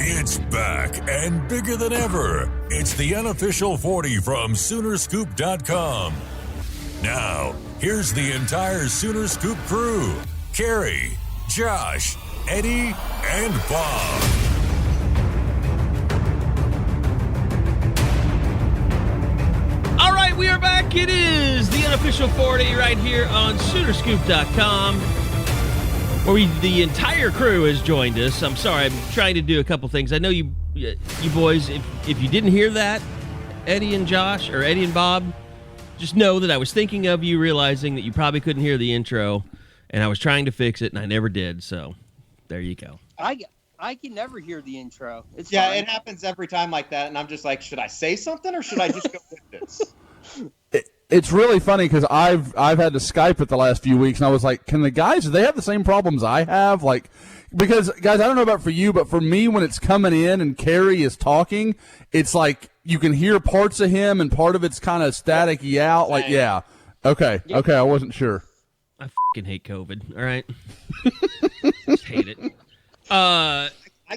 It's back and bigger than ever. It's the unofficial 40 from Soonerscoop.com. Now, here's the entire Sooner Scoop crew. Carey, Josh, Eddie, and Bob. All right, we are back. It is the unofficial 40 right here on Soonerscoop.com, where the entire crew has joined us. I'm sorry, I'm trying to do a couple things. I know you boys, if you didn't hear that, Eddie and Josh, or Eddie and Bob, just know that I was thinking of you, realizing that you probably couldn't hear the intro, and I was trying to fix it, and I never did, so there you go. I can never hear the intro. It's fine. It happens every time like that, and I'm just like, should I say something, or should I just go with this? It's really funny because I've had to Skype it the last few weeks, and I was like, can the guys, do they have the same problems I have? Like, because, guys, I don't know about for you, but for me, when it's coming in and Carey is talking, it's like you can hear parts of him, and part of it's kind of staticky out. Like, yeah. Okay, I wasn't sure. I fucking hate COVID, all right? Just hate it. I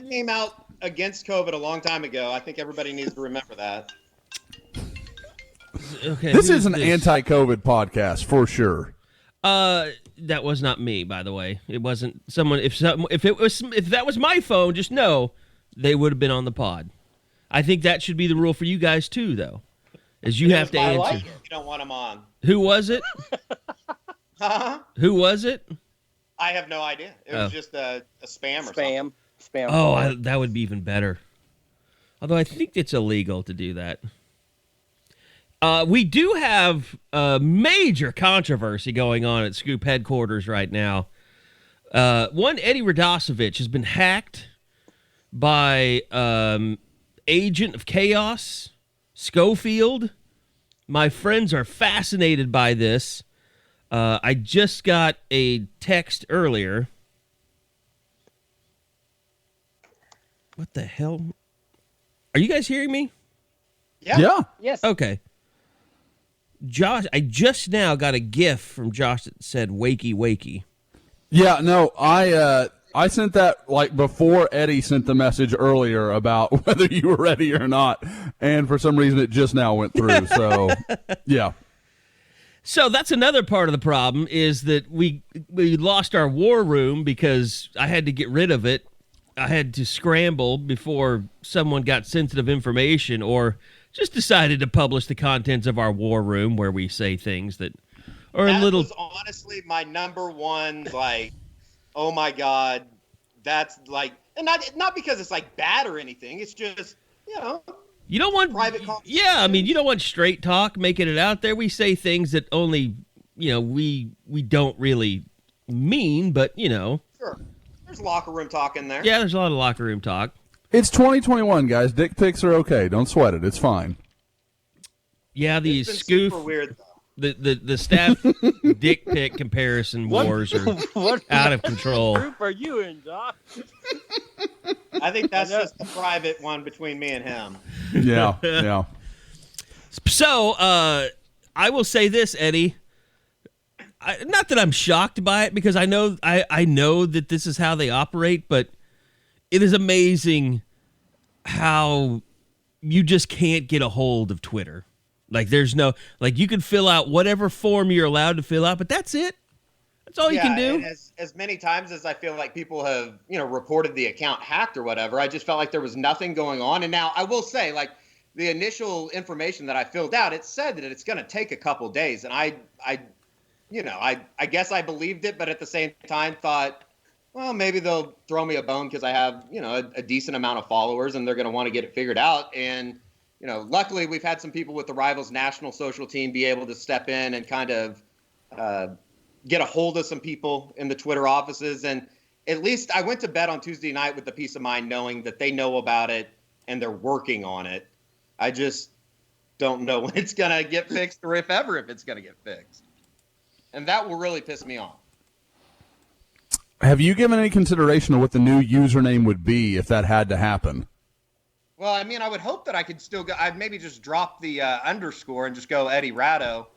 came out against COVID a long time ago. I think everybody needs to remember that. Okay, this is an anti-COVID podcast for sure. That was not me, by the way. It wasn't someone. If that was my phone, just know they would have been on the pod. I think that should be the rule for you guys too, though, is you have to answer. Like you don't want them on. Who was it? Huh? Who was it? I have no idea. It was just a spam or spam. something. Oh, that would be even better. Although I think it's illegal to do that. We do have a major controversy going on at Scoop headquarters right now. One, Eddie Radosevich has been hacked by Agent of Chaos, Schofield. My friends are fascinated by this. I just got a text earlier. What the hell? Are you guys hearing me? Yeah. Yes. Okay. Josh, I just now got a GIF from Josh that said "wakey wakey." Yeah, no, I sent that like before Eddie sent the message earlier about whether you were ready or not, and for some reason it just now went through. So, yeah. So that's another part of the problem is that we lost our war room because I had to get rid of it. I had to scramble before someone got sensitive information or just decided to publish the contents of our war room where we say things that are a little... That was honestly my number one, like, oh my God, that's like, and not because it's like bad or anything. It's just, you don't want private conversation. Yeah, I mean, you don't want straight talk making it out there. We say things that only, we don't really mean, but, Sure. There's locker room talk in there. Yeah, there's a lot of locker room talk. It's 2021, guys. Dick pics are okay. Don't sweat it. It's fine. Yeah, the It's been Scoof, super weird, the staff dick pic comparison wars are out of control. What group are you in, Doc? I think that's just a private one between me and him. Yeah. So, I will say this, Eddie. Not that I'm shocked by it, because I know that this is how they operate, but it is amazing how you just can't get a hold of Twitter. Like, there's no, like, you can fill out whatever form you're allowed to fill out, but that's it. That's all you can do. And as many times as I feel like people have, reported the account hacked or whatever, I just felt like there was nothing going on. And now I will say, like, the initial information that I filled out, it said that it's going to take a couple days. And I guess I believed it, but at the same time thought, well, maybe they'll throw me a bone because I have, a decent amount of followers and they're going to want to get it figured out. And, luckily we've had some people with the Rivals national social team be able to step in and kind of get a hold of some people in the Twitter offices. And at least I went to bed on Tuesday night with the peace of mind knowing that they know about it and they're working on it. I just don't know when it's going to get fixed or if it's going to get fixed. And that will really piss me off. Have you given any consideration of what the new username would be if that had to happen? Well, I mean, I would hope that I could still go. I'd maybe just drop the underscore and just go Eddie Ratto.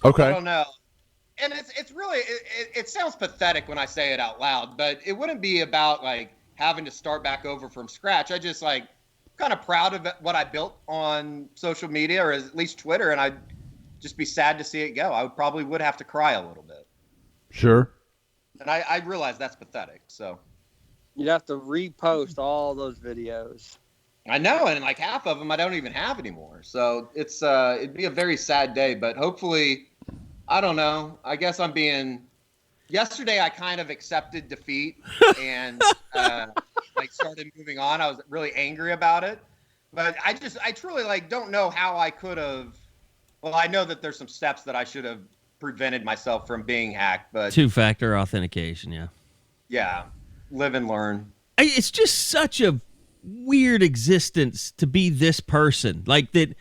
Okay. I don't know. And it's really, it sounds pathetic when I say it out loud, but it wouldn't be about like having to start back over from scratch. I just like kind of proud of what I built on social media, or at least Twitter, and I'd just be sad to see it go. I probably would have to cry a little bit. Sure. And I realize that's pathetic. So You'd have to repost all those videos. I know, and like half of them I don't even have anymore. So it's it'd be a very sad day, but hopefully, I don't know. I guess I'm being. Yesterday I kind of accepted defeat and like started moving on. I was really angry about it, but I truly like don't know how I could have. Well, I know that there's some steps that I should have prevented myself from being hacked, but 2-factor authentication, yeah. Yeah, live and learn. It's just such a weird existence to be this person. Like that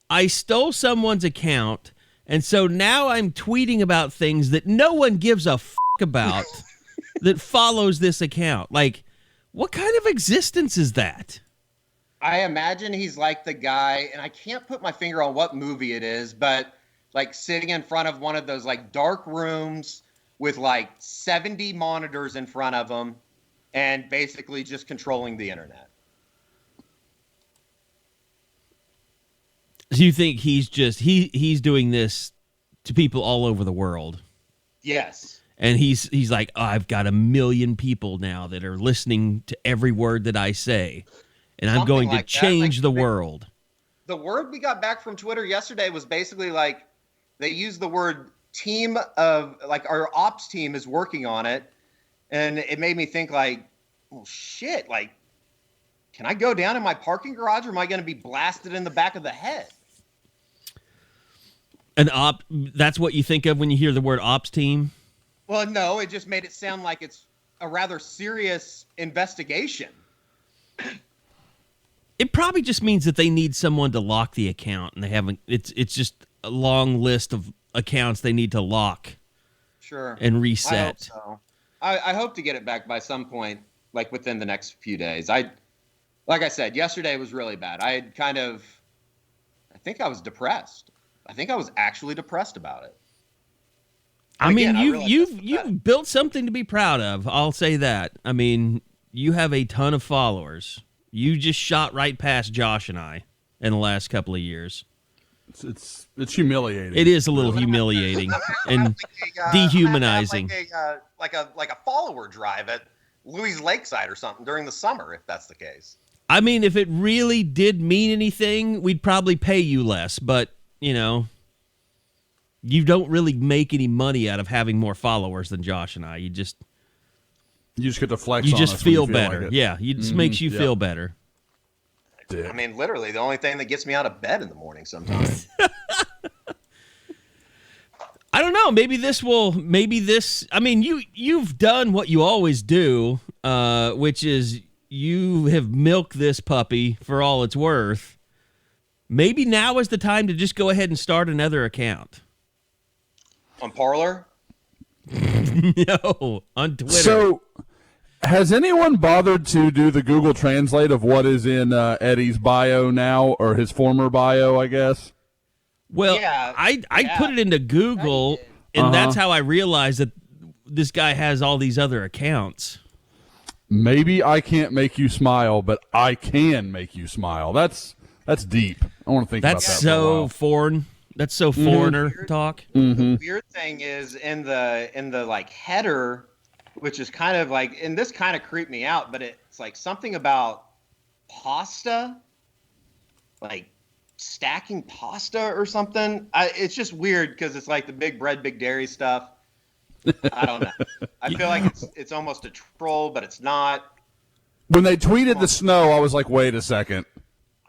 I stole someone's account, and so now I'm tweeting about things that no one gives a f*** about that follows this account. Like, what kind of existence is that? I imagine he's like the guy, and I can't put my finger on what movie it is, but like sitting in front of one of those like dark rooms with like 70 monitors in front of him and basically just controlling the internet. So you think he's just he's doing this to people all over the world? Yes. And he's like, oh, I've got 1 million people now that are listening to every word that I say, and I'm going to change the world. The word we got back from Twitter yesterday was basically like they used the word team of like our ops team is working on it, and it made me think like, well, shit, like, can I go down in my parking garage, or am I going to be blasted in the back of the head? That's what you think of when you hear the word ops team? Well, no, it just made it sound like it's a rather serious investigation. It probably just means that they need someone to lock the account, and they haven't. It's just a long list of accounts they need to lock. Sure. And reset. I hope so. I hope to get it back by some point, like within the next few days. Like I said, yesterday was really bad. I think I was depressed. I think I was actually depressed about it. I mean, you've built something to be proud of. I'll say that. I mean, you have a ton of followers. You just shot right past Josh and I in the last couple of years. It's humiliating. It is a little humiliating and dehumanizing. Like a follower drive at Louis Lakeside or something during the summer, if that's the case. I mean, if it really did mean anything, we'd probably pay you less. But, you know, you don't really make any money out of having more followers than Josh and I. You just get to flex. You on just us when feel you better. like it. Yeah, it just makes you feel better. I mean, literally, the only thing that gets me out of bed in the morning sometimes. I don't know. Maybe this. I mean, you've done what you always do, which is you have milked this puppy for all it's worth. Maybe now is the time to just go ahead and start another account. On Parler? No, on Twitter. So, has anyone bothered to do the Google Translate of what is in Eddie's bio now, or his former bio, I guess? Well, yeah, I put it into Google, and that's how I realized that this guy has all these other accounts. Maybe I can't make you smile, but I can make you smile. That's deep. I want to think about that. That's so foreign. That's so foreigner talk. The weird thing is in the like header, which is kind of like, and this kind of creeped me out, but it's like something about pasta, like stacking pasta or something. It's just weird because it's like the big bread, big dairy stuff. I don't know. I feel like it's almost a troll, but it's not. When they tweeted the snow, I was like, wait a second.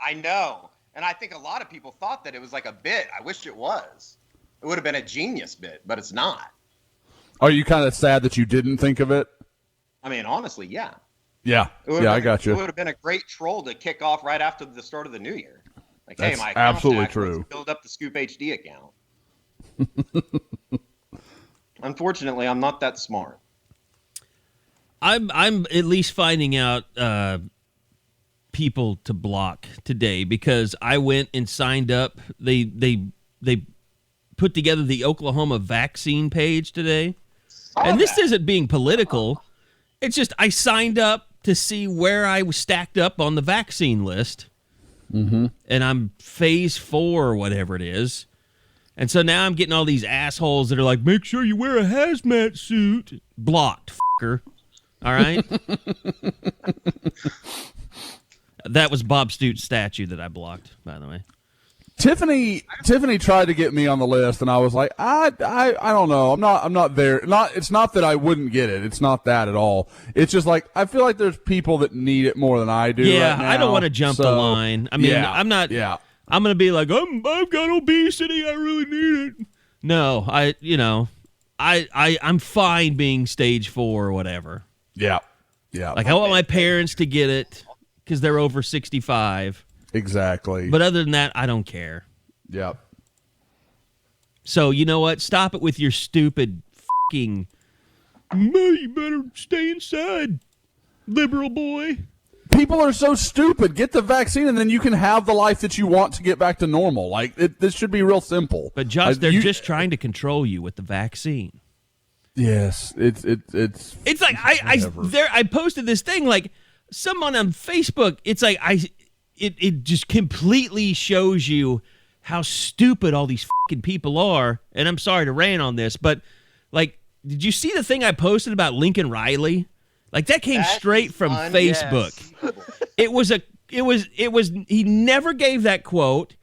I know. And I think a lot of people thought that it was like a bit. I wish it was. It would have been a genius bit, but it's not. Are you kind of sad that you didn't think of it? I mean, honestly, yeah. Yeah, I got you. It would have been a great troll to kick off right after the start of the new year. Like, that's hey, my absolutely true. Let's build up the Scoop HD account. Unfortunately, I'm not that smart. I'm at least finding out people to block today because I went and signed up. They put together the Oklahoma vaccine page today. And this isn't being political. It's just I signed up to see where I was stacked up on the vaccine list. Mm-hmm. And I'm phase 4 or whatever it is. And so now I'm getting all these assholes that are like, make sure you wear a hazmat suit. Blocked, fucker. All right? That was Bob Stute's statue that I blocked, by the way. Tiffany tried to get me on the list, and I was like, I don't know. I'm not there. It's not that I wouldn't get it. It's not that at all. It's just like I feel like there's people that need it more than I do. Yeah, right now, I don't want to jump the line. I mean, I'm not. Yeah. I'm gonna be like, I've got obesity. I really need it. No, I'm fine being stage 4 or whatever. Yeah. Yeah. Like I want my parents to get it because they're over 65. Exactly. But other than that, I don't care. Yep. So, you know what? Stop it with your stupid fucking, you better stay inside, liberal boy. People are so stupid. Get the vaccine, and then you can have the life that you want to get back to normal. Like, this should be real simple. But, Josh, they're just trying to control you with the vaccine. Yes. It's like, I posted this thing, like, someone on Facebook, it's like, It just completely shows you how stupid all these fucking people are. And I'm sorry to rant on this, but like, did you see the thing I posted about Lincoln Riley? Like that came straight from Facebook. Yes. He never gave that quote,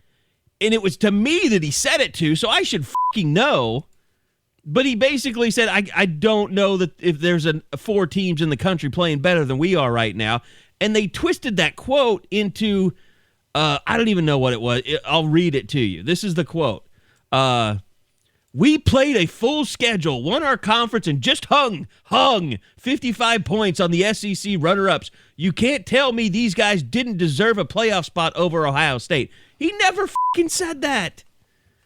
and it was to me that he said it to, so I should fucking know. But he basically said, I don't know that if there's 4 teams in the country playing better than we are right now. And they twisted that quote into, I don't even know what it was. I'll read it to you. This is the quote. We played a full schedule, won our conference, and just hung 55 points on the SEC runner-ups. You can't tell me these guys didn't deserve a playoff spot over Ohio State. He never fucking said that.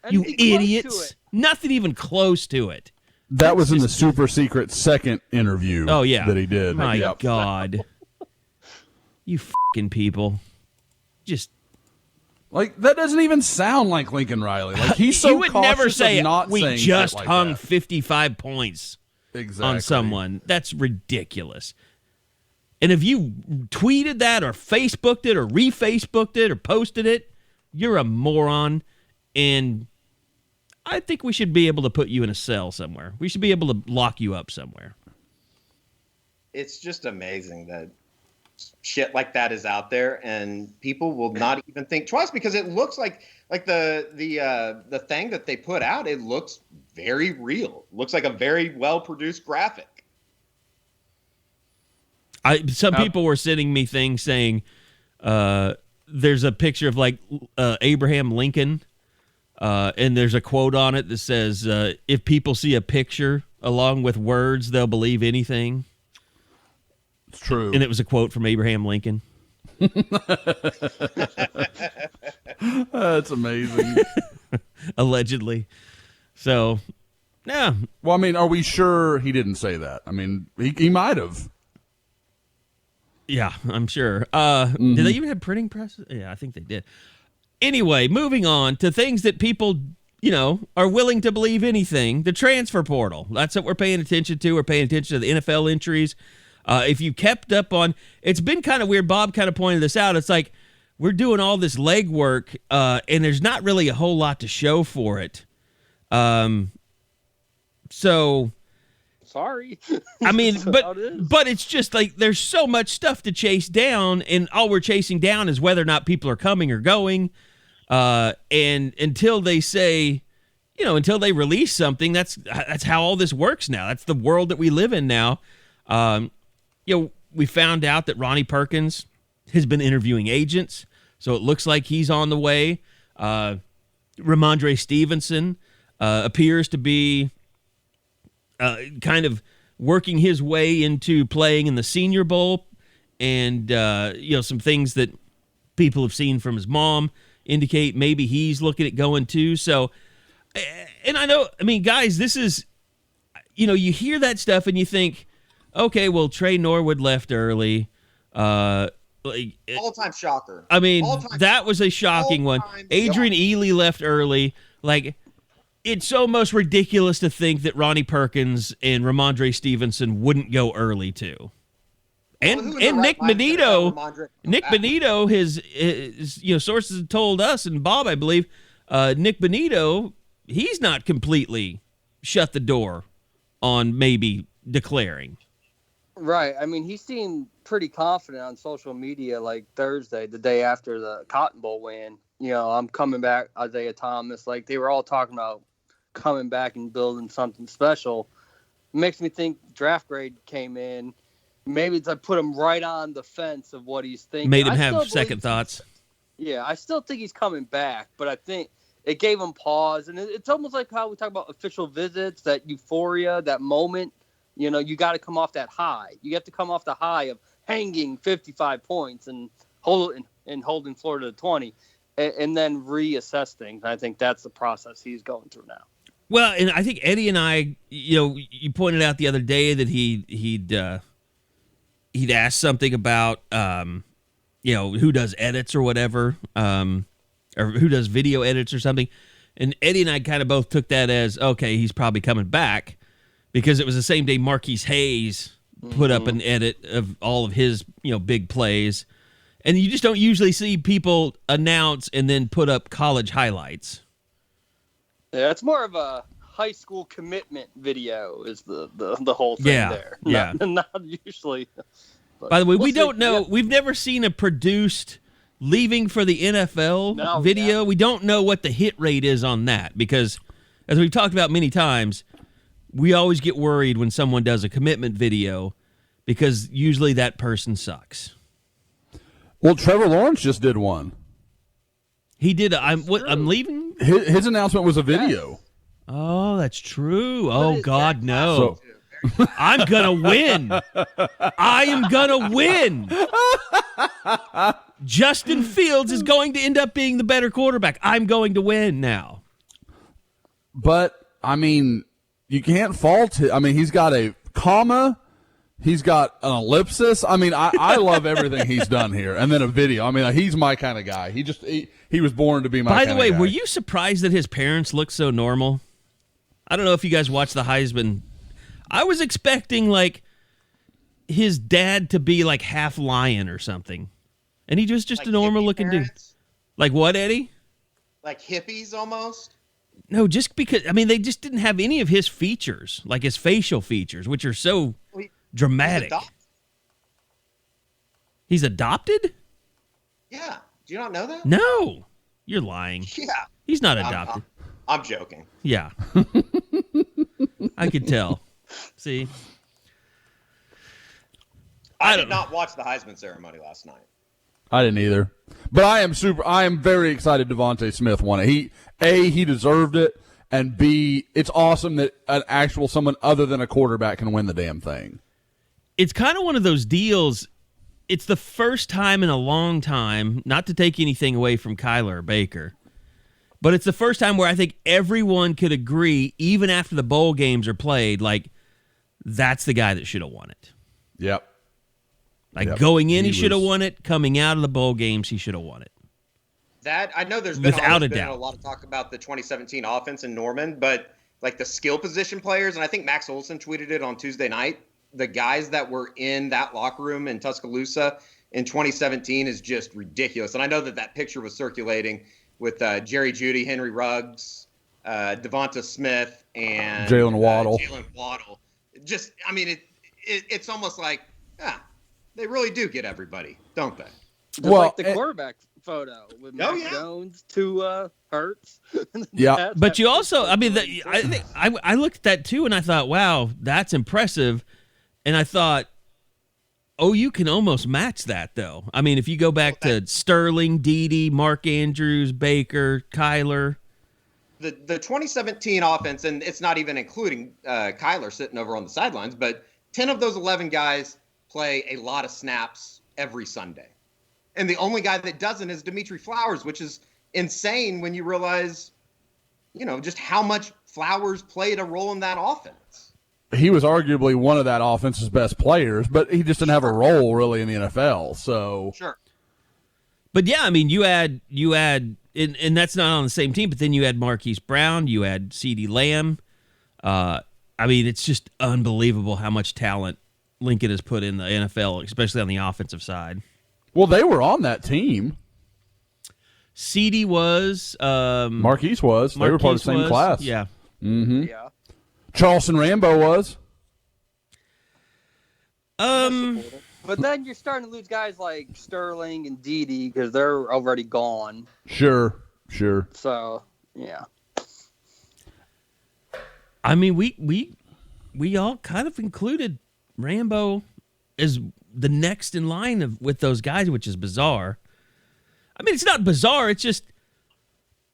You idiots. Nothing even close to it. That was in the super secret second interview that he did. My God. You fucking people. Just. Like, that doesn't even sound like Lincoln Riley. Like, he's so cautious never say, of not we saying just like hung that. 55 points exactly. on someone. That's ridiculous. And if you tweeted that or Facebooked it or re-Facebooked it or posted it, you're a moron. And I think we should be able to put you in a cell somewhere. We should be able to lock you up somewhere. It's just amazing that shit like that is out there, and people will not even think twice because it looks like the thing that they put out. It looks very real. It looks like a very well produced graphic. Some people were sending me things saying there's a picture of like Abraham Lincoln, and there's a quote on it that says, "If people see a picture along with words, they'll believe anything." It's true. And it was a quote from Abraham Lincoln. That's amazing. Allegedly. So, yeah. Well, I mean, are we sure he didn't say that? I mean, he might have. Yeah, I'm sure. Did they even have printing presses? Yeah, I think they did. Anyway, moving on to things that people, are willing to believe anything. The transfer portal. That's what we're paying attention to. We're paying attention to the NFL entries. If you kept up on, it's been kind of weird. Bob kind of pointed this out. It's like we're doing all this legwork, and there's not really a whole lot to show for it. So, sorry. I mean, but it's just like there's so much stuff to chase down, and all we're chasing down is whether or not people are coming or going. And until they say, until they release something, that's how all this works now. That's the world that we live in now. We found out that Ronnie Perkins has been interviewing agents, so it looks like he's on the way. Rhamondre Stevenson appears to be kind of working his way into playing in the Senior Bowl, and some things that people have seen from his mom indicate maybe he's looking at going too. So, and guys, this is, you hear that stuff and you think, okay, well, Tre Norwood left early. All-time shocker. I mean, that was a shocking one. Adrian Ely left early. Like, It's almost ridiculous to think that Ronnie Perkins and Rhamondre Stevenson wouldn't go early too. And Nick Benito, his sources have told us, and Bob, I believe, Nick Benito, he's not completely shut the door on maybe declaring. Right. I mean, he seemed pretty confident on social media, like Thursday, the day after the Cotton Bowl win. I'm coming back, Isaiah Thomas. Like, they were all talking about coming back and building something special. Makes me think draft grade came in. Maybe it's put him right on the fence of what he's thinking. Made him have second thoughts. Yeah, I still think he's coming back, but I think it gave him pause. And it's almost like how we talk about official visits, that euphoria, that moment. You got to come off that high. You have to come off the high of hanging 55 points and holding Florida to 20, and then reassess things. I think that's the process he's going through now. Well, and I think Eddie and I, you pointed out the other day that he'd asked something about, who does edits or whatever, or who does video edits or something. And Eddie and I kind of both took that as, okay, he's probably coming back, because it was the same day Marquise Hayes put up an edit of all of his, big plays. And you just don't usually see people announce and then put up college highlights. Yeah, it's more of a high school commitment video is the whole thing there. Yeah. Not usually. By the way, we don't know. Yeah. We've never seen a produced leaving for the NFL video. Yeah. We don't know what the hit rate is on that, because, as we've talked about many times, we always get worried when someone does a commitment video, because usually that person sucks. Well, Trevor Lawrence just did one. He did. I'm leaving. His announcement was a video. Yes. Oh, that's true. Oh, God, no. I'm going to win. I am going to win. Justin Fields is going to end up being the better quarterback. I'm going to win now. But, I mean, you can't fault it. I mean, he's got a comma. He's got an ellipsis. I mean, I love everything he's done here. And then a video. I mean, he's my kind of guy. He was born to be my kind of guy. By the way, were you surprised that his parents looked so normal? I don't know if you guys watched the Heisman. I was expecting, his dad to be, half lion or something. And he was just a normal-looking dude. Like what, Eddie? Like hippies, almost? No, just because, they just didn't have any of his features, like his facial features, which are so dramatic. He's adopted? Yeah. Do you not know that? No. You're lying. Yeah. He's not adopted. I'm joking. Yeah. I could tell. See? I did not watch the Heisman ceremony last night. I didn't either. But I am very excited Devontae Smith won it. He deserved it, and B, it's awesome that someone other than a quarterback can win the damn thing. It's kind of one of those deals. It's the first time in a long time, not to take anything away from Kyler or Baker, but it's the first time where I think everyone could agree, even after the bowl games are played, that's the guy that should have won it. Yep. Going in, he should have won it. Coming out of the bowl games, he should have won it. That I know there's been without a been doubt a lot of talk about the 2017 offense in Norman, but the skill position players, and I think Max Olson tweeted it on Tuesday night, the guys that were in that locker room in Tuscaloosa in 2017 is just ridiculous. And I know that picture was circulating with Jerry Jeudy, Henry Ruggs, Devonta Smith, and Jalen Waddle. Just, it's almost like, they really do get everybody, don't they? Just the quarterback photo with Mac Jones, Tua, Hurts. Yeah, but you also, I think I looked at that too, and I thought, wow, that's impressive. And I thought, you can almost match that, though. If you go back to Sterling, Dede, Mark Andrews, Baker, Kyler. The 2017 offense, and it's not even including Kyler sitting over on the sidelines, but 10 of those 11 guys play a lot of snaps every Sunday. And the only guy that doesn't is Dimitri Flowers, which is insane when you realize, just how much Flowers played a role in that offense. He was arguably one of that offense's best players, but he just didn't have a role really in the NFL. So sure. But yeah, you add and that's not on the same team, but then you had Marquise Brown, you had CeeDee Lamb. I mean, it's just unbelievable how much talent Lincoln has put in the NFL, especially on the offensive side. Well, they were on that team. CeeDee was. Marquise was. They were part of the same class. Yeah. Mm-hmm. Yeah. Charleston Rambo was. But then you're starting to lose guys like Sterling and Dede because they're already gone. Sure. So, yeah. I mean, we all kind of included Rambo as the next in line with those guys, which is bizarre. I mean, it's not bizarre. It's just,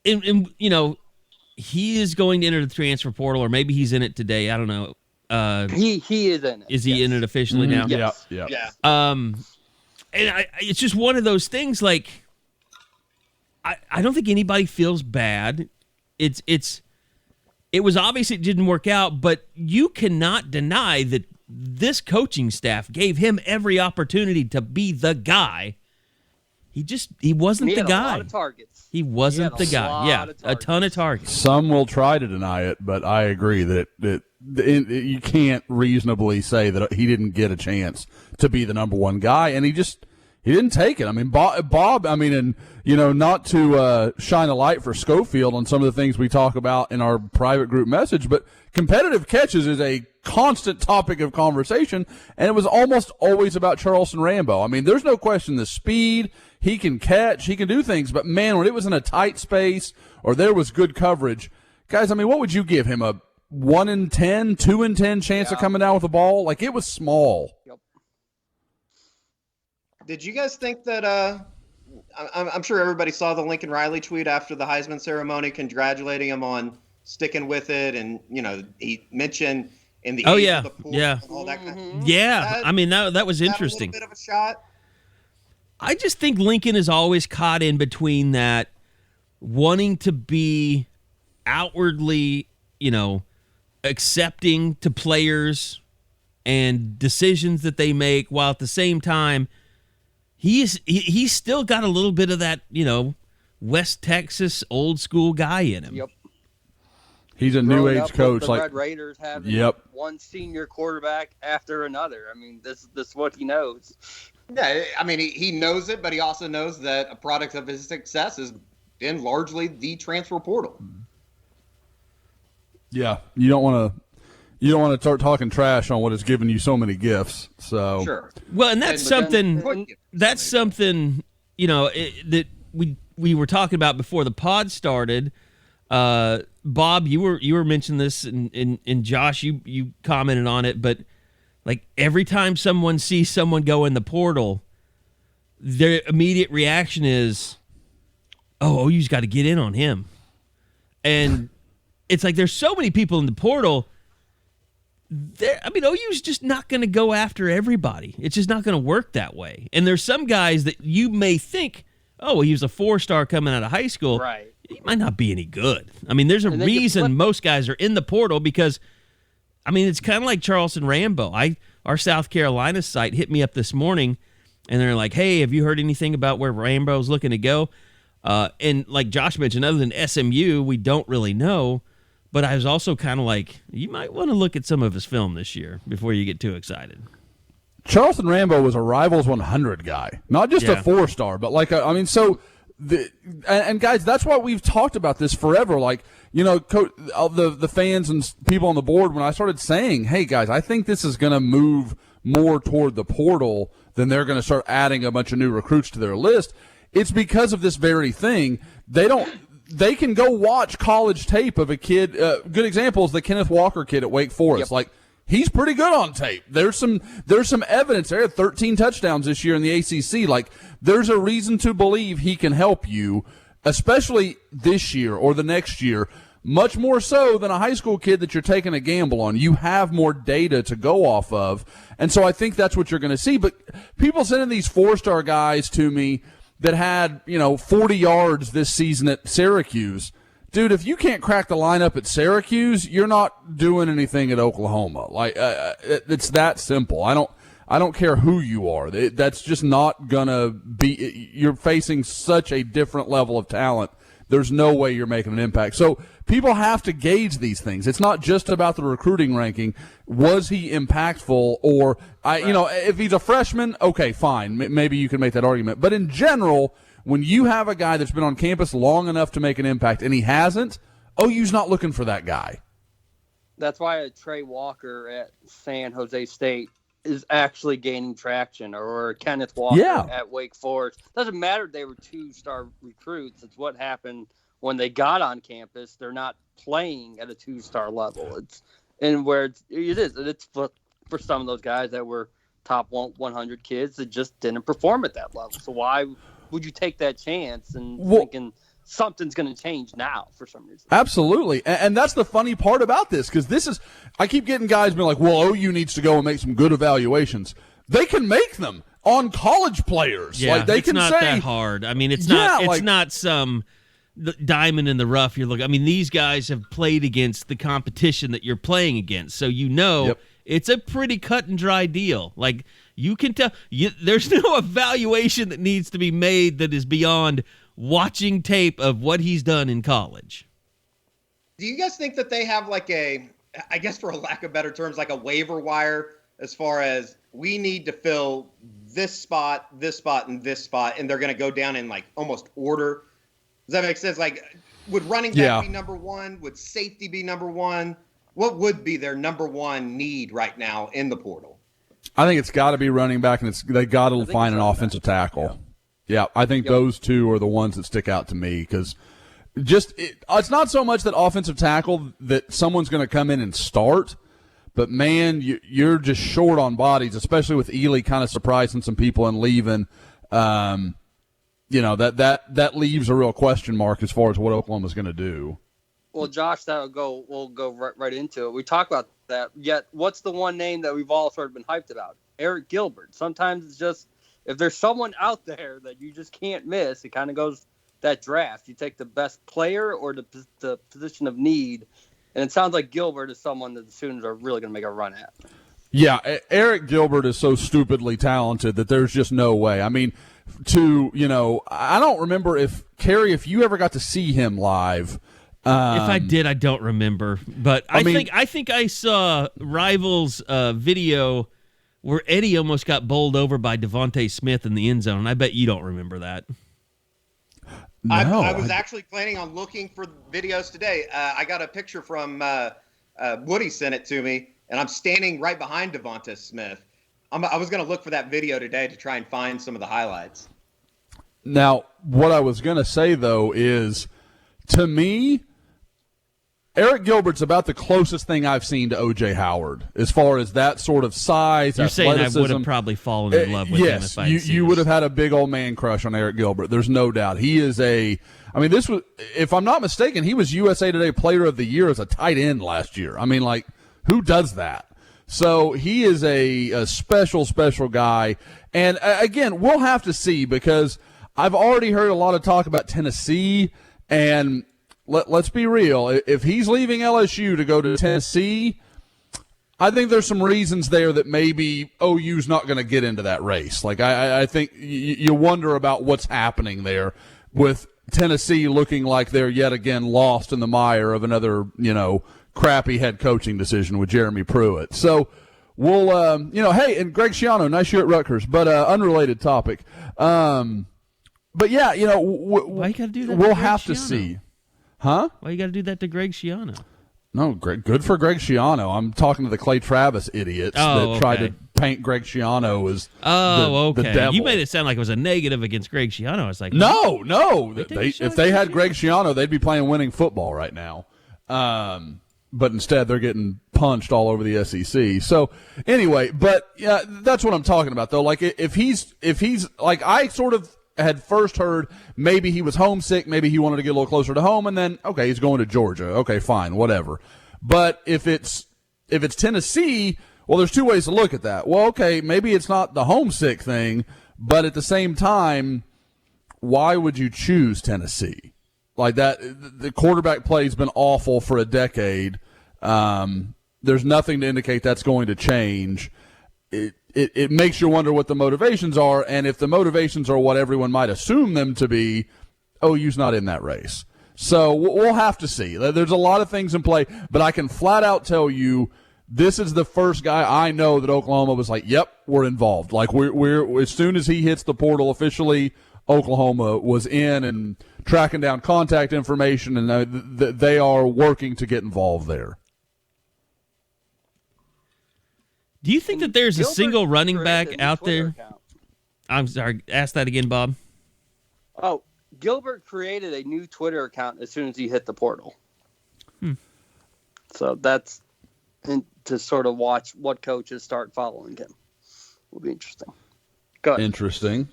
he is going to enter the transfer portal, or maybe he's in it today. I don't know. He is in it. Is he in it officially now? Yes. Yeah. And it's just one of those things. Like, I don't think anybody feels bad. It was obvious it didn't work out, but you cannot deny that this coaching staff gave him every opportunity to be the guy. He wasn't the guy. A lot of targets. He wasn't the guy. Yeah, a ton of targets. Some will try to deny it, but I agree that you can't reasonably say that he didn't get a chance to be the number one guy, and he didn't take it. I mean, Bob. I mean, and not to shine a light for Schofield on some of the things we talk about in our private group message, but competitive catches is a constant topic of conversation, and it was almost always about Charleston Rambo. I mean, there's no question the speed. He can catch, he can do things, but man, when it was in a tight space or there was good coverage, guys, I mean, what would you give him? A 1 in 10, 2 in 10 chance of coming down with the ball? Like, it was small. Yep. Did you guys think that I'm sure everybody saw the Lincoln Riley tweet after the Heisman ceremony congratulating him on sticking with it, and he mentioned in the age of the pool and all that kind of I mean, that was interesting. A little bit of a shot. I just think Lincoln is always caught in between that wanting to be outwardly, accepting to players and decisions that they make, while at the same time he's still got a little bit of that, West Texas old school guy in him. Yep. He's a new age coach. The Red Raiders having one senior quarterback after another. I mean, this is what he knows. Yeah, I mean, he knows it, but he also knows that a product of his success has been largely the transfer portal. Yeah, you don't want to start talking trash on what has given you so many gifts. So sure. Well, and that's something that we were talking about before the pod started. Bob, you were mentioning this, and Josh, you commented on it, but like every time someone sees someone go in the portal, their immediate reaction is, "Oh, OU's got to get in on him," and it's like there's so many people in the portal. OU's just not going to go after everybody. It's just not going to work that way. And there's some guys that you may think, "Oh, well, he was a 4-star coming out of high school." Right. He might not be any good. I mean, there's a reason most guys are in the portal because, I mean, it's kind of like Charleston Rambo. Our South Carolina site hit me up this morning, and they're like, "Hey, have you heard anything about where Rambo's looking to go?" And like Josh mentioned, other than SMU, we don't really know. But I was also kind of like, you might want to look at some of his film this year before you get too excited. Charleston Rambo was a Rivals 100 guy, not just a 4-star, but like and guys, that's why we've talked about this forever. Like, the fans and people on the board, when I started saying, "Hey guys, I think this is going to move more toward the portal than they're going to start adding a bunch of new recruits to their list," it's because of this very thing. They can go watch college tape of a kid. Good example is the Kenneth Walker kid at Wake Forest. Yep. Like, he's pretty good on tape. There's some evidence there. 13 touchdowns this year in the ACC. Like, there's a reason to believe he can help you, especially this year or the next year, much more so than a high school kid that you're taking a gamble on. You have more data to go off of. And so I think that's what you're going to see. But people sending these 4-star guys to me that had, 40 yards this season at Syracuse. Dude, if you can't crack the lineup at Syracuse, you're not doing anything at Oklahoma. Like, it's that simple. I don't care who you are. That's just not gonna be. You're facing such a different level of talent there's no way you're making an impact. So people have to gauge these things. It's not just about the recruiting ranking. Was he impactful? Or, if he's a freshman, okay, fine. Maybe you can make that argument. But in general, when you have a guy that's been on campus long enough to make an impact and he hasn't, OU's not looking for that guy. That's why a Trey Walker at San Jose State is actually gaining traction, or Kenneth Walker at Wake Forest. Doesn't matter if they were 2-star recruits. It's what happened when they got on campus. They're not playing at a 2-star level. It's for some of those guys that were top 100 kids that just didn't perform at that level. So why would you take that chance and thinking something's going to change now for some reason? Absolutely. And that's the funny part about this, because I keep getting guys being like, well, OU needs to go and make some good evaluations. They can make them on college players. Yeah, like they can not that hard. I mean, it's not some diamond in the rough you're looking. I mean, these guys have played against the competition that you're playing against. So it's a pretty cut and dry deal. Like, you can tell there's no evaluation that needs to be made that is beyond watching tape of what he's done in college. Do you guys think that they have I guess for a lack of better terms, like a waiver wire as far as we need to fill this spot, and this spot, and they're going to go down in almost order? Does that make sense? Like, would running back be number one? Would safety be number one? What would be their number one need right now in the portal? I think it's got to be running back, and they got to find an offensive tackle. Yeah, I think those two are the ones that stick out to me, because it's not so much that offensive tackle that someone's going to come in and start, but, man, you're just short on bodies, especially with Ely kind of surprising some people and leaving. That leaves a real question mark as far as what Oklahoma's going to do. Well, Josh, we'll go right into it. We talk about that, yet what's the one name that we've all sort of been hyped about? Eric Gilbert. Sometimes it's just, if there's someone out there that you just can't miss, it kind of goes that draft. You take the best player or the position of need, and it sounds like Gilbert is someone that the Sooners are really going to make a run at. Yeah, Eric Gilbert is so stupidly talented that there's just no way. I mean, I don't remember if you ever got to see him live. If I did, I don't remember. But I think I saw Rivals video where Eddie almost got bowled over by Devontae Smith in the end zone. I bet you don't remember that. No, I was actually planning on looking for videos today. I got a picture from Woody sent it to me, and I'm standing right behind Devontae Smith. I was going to look for that video today to try and find some of the highlights. Now, what I was going to say, though, is, to me, Eric Gilbert's about the closest thing I've seen to O.J. Howard as far as that sort of size, You're athleticism. saying I would have probably fallen in love with him if I had seen you would have had a big old man crush on Eric Gilbert. There's no doubt. He is this was, if I'm not mistaken, he was USA Today Player of the Year as a tight end last year. I mean, who does that? So he is a special, special guy. And, again, we'll have to see, because I've already heard a lot of talk about Tennessee, and let's be real. If he's leaving LSU to go to Tennessee, I think there's some reasons there that maybe OU's not going to get into that race. I think you wonder about what's happening there with Tennessee looking like they're yet again lost in the mire of another, crappy head coaching decision with Jeremy Pruitt. So we'll, hey, and Greg Schiano, nice year at Rutgers, but unrelated topic. But yeah, why you gotta do that? We'll have to see. Huh? Why you got to do that to Greg Schiano? No, good for Greg Schiano. I'm talking to the Clay Travis idiots that tried to paint Greg Schiano as the devil. You made it sound like it was a negative against Greg Schiano. I was like, no. If they had Greg Schiano, they'd be playing winning football right now. But instead, they're getting punched all over the SEC. So anyway, but yeah, that's what I'm talking about, though. If he's like, I sort of had first heard maybe he was homesick, maybe he wanted to get a little closer to home, and then, okay, he's going to Georgia. Okay, fine, whatever. But if it's Tennessee, well, there's two ways to look at that. Well, okay, maybe it's not the homesick thing, but at the same time, why would you choose Tennessee? Like that, the quarterback play has been awful for a decade. There's nothing to indicate that's going to change. It makes you wonder what the motivations are, and if the motivations are what everyone might assume them to be, OU's not in that race. So we'll have to see. There's a lot of things in play, but I can flat out tell you this is the first guy I know that Oklahoma was like, yep, we're involved. Like we're as soon as he hits the portal officially, Oklahoma was in and tracking down contact information, and they are working to get involved there. Do you think that there's a single running back out there? I'm sorry, ask that again, Bob. Oh, Gilbert created a new Twitter account as soon as he hit the portal. So that's to sort of watch what coaches start following him. Will be interesting. Go ahead. Interesting.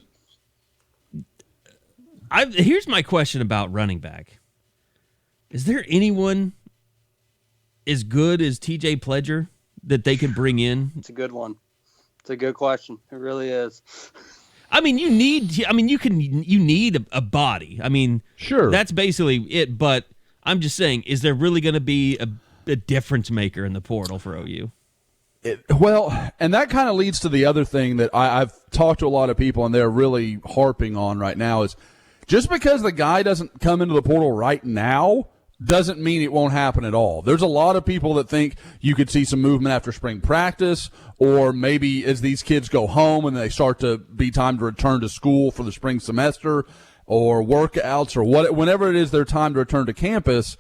Here's my question about running back. Is there anyone as good as TJ Pledger that they can bring in? It's a good one. It's a good question. It really is. I mean, you need a body. I mean, sure, that's basically it. But I'm just saying, is there really going to be a difference maker in the portal for OU? Well, and that kind of leads to the other thing that I've talked to a lot of people, and they're really harping on right now is just because the guy doesn't come into the portal right now doesn't mean it won't happen at all. There's a lot of people that think you could see some movement after spring practice, or maybe as these kids go home and they start to be time to return to school for the spring semester or workouts or whenever it is their time to return to campus.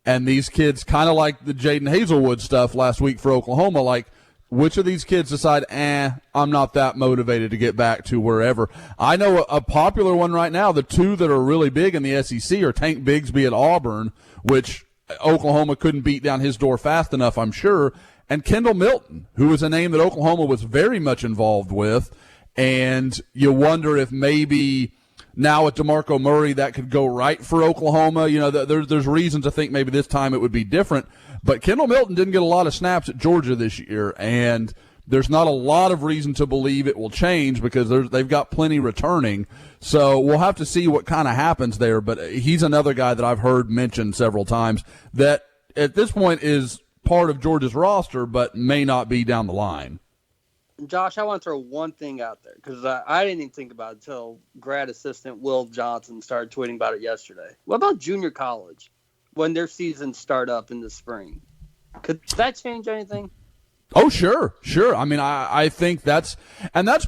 And these kids, kind of like the Jaden Hazelwood stuff last week for Oklahoma, like, which of these kids decide, I'm not that motivated to get back to wherever? I know a popular one right now, the two that are really big in the SEC are Tank Bigsby at Auburn, which Oklahoma couldn't beat down his door fast enough, I'm sure, and Kendall Milton, who is a name that Oklahoma was very much involved with. And you wonder if maybe now with DeMarco Murray that could go right for Oklahoma. You know, there's reason to think maybe this time it would be different. But Kendall Milton didn't get a lot of snaps at Georgia this year, and there's not a lot of reason to believe it will change because they've got plenty returning. So we'll have to see what kind of happens there. But he's another guy that I've heard mentioned several times that at this point is part of Georgia's roster but may not be down the line. Josh, I want to throw one thing out there because I didn't even think about it until grad assistant Will Johnson started tweeting about it yesterday. What about junior college when their seasons start up in the spring? Could that change anything? Oh, sure. I mean, I think that's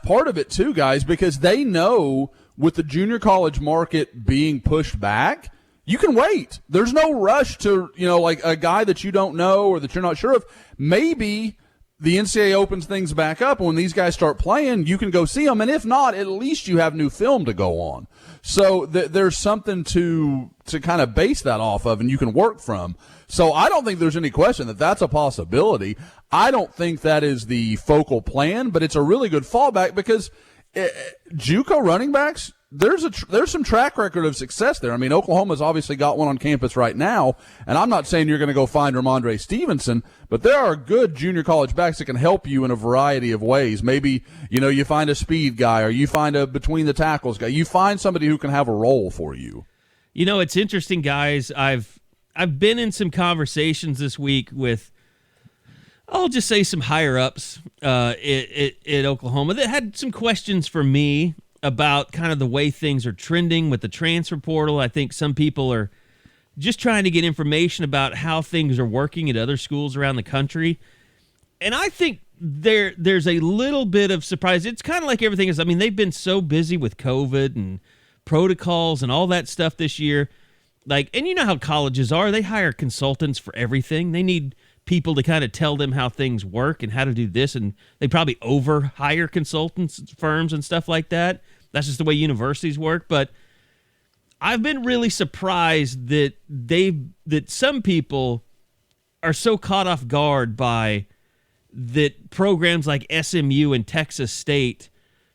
part of it too, guys, because they know with the junior college market being pushed back, you can wait. There's no rush to, like a guy that you don't know or that you're not sure of. Maybe the NCAA opens things back up, and when these guys start playing, you can go see them. And if not, at least you have new film to go on. So there's something to kind of base that off of, and you can work from. So I don't think there's any question that that's a possibility. I don't think that is the focal plan, but it's a really good fallback because JUCO running backs, there's some track record of success there. I mean, Oklahoma's obviously got one on campus right now, and I'm not saying you're going to go find Rhamondre Stevenson, but there are good junior college backs that can help you in a variety of ways. Maybe, you find a speed guy, or you find a between the tackles guy. You find somebody who can have a role for you. It's interesting, guys. I've been in some conversations this week with, I'll just say, some higher-ups at Oklahoma that had some questions for me about kind of the way things are trending with the transfer portal. I think some people are just trying to get information about how things are working at other schools around the country. And I think there's a little bit of surprise. It's kind of like everything is. I mean, they've been so busy with COVID and protocols and all that stuff this year. And you know how colleges are. They hire consultants for everything. They need people to kind of tell them how things work and how to do this, and they probably over-hire consultants, firms, and stuff like that. That's just the way universities work. But I've been really surprised that some people are so caught off guard by that programs like SMU and Texas State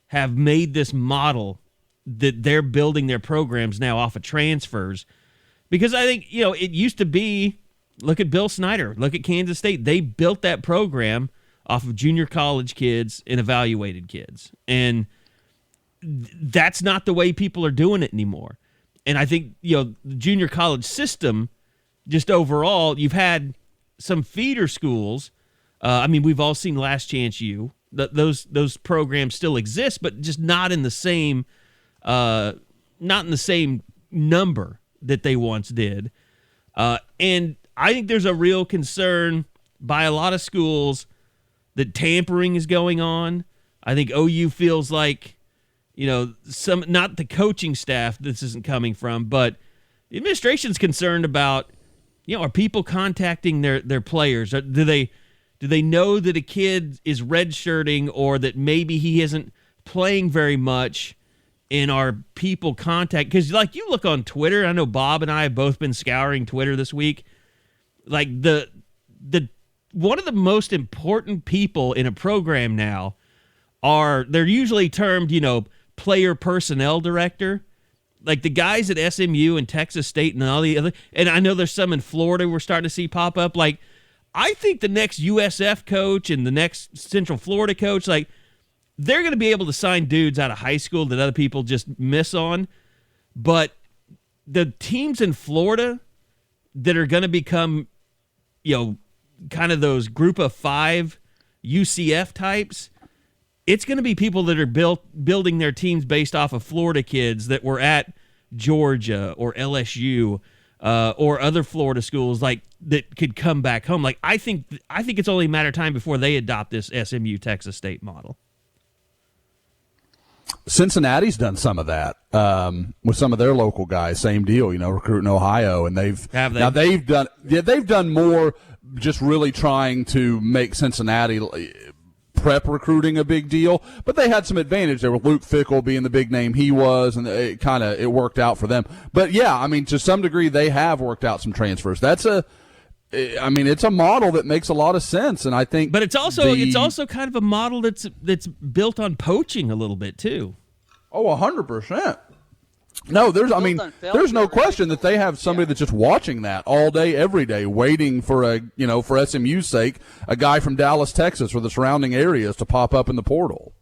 have made this model that they're building their programs now off of transfers. Because I think, it used to be, look at Bill Snyder, look at Kansas State. They built that program off of junior college kids and evaluated kids. And that's not the way people are doing it anymore. And I think, the junior college system, just overall, you've had some feeder schools. We've all seen Last Chance U. Those programs still exist, but just not in the same number that they once did. And I think there's a real concern by a lot of schools that tampering is going on. I think OU feels like, not the coaching staff this isn't coming from, but the administration's concerned about, are people contacting their players? Do they know that a kid is redshirting or that maybe he isn't playing very much, and are people contact? Because like you look on Twitter, I know Bob and I have both been scouring Twitter this week. Like the one of the most important people in a program now they're usually termed, player personnel director. Like the guys at SMU and Texas State and all the other, and I know there's some in Florida we're starting to see pop up. Like, I think the next USF coach and the next Central Florida coach, like, they're going to be able to sign dudes out of high school that other people just miss on. But the teams in Florida that are going to become, kind of those group of 5 UCF types, it's going to be people that are building their teams based off of Florida kids that were at Georgia or LSU or other Florida schools like that could come back home. Like I think it's only a matter of time before they adopt this SMU Texas State model. Cincinnati's done some of that with some of their local guys. Same deal, recruiting Ohio, and they've done more. Just really trying to make Cincinnati prep recruiting a big deal, but they had some advantage there with Luke Fickell being the big name he was, and it worked out for them. But yeah, I mean, to some degree, they have worked out some transfers. It's a model that makes a lot of sense, and I think. But it's also kind of a model that's built on poaching a little bit too. Oh, 100%. No, there's no question that they have somebody that's just watching that all day, every day, waiting for for SMU's sake, a guy from Dallas, Texas, or the surrounding areas to pop up in the portal.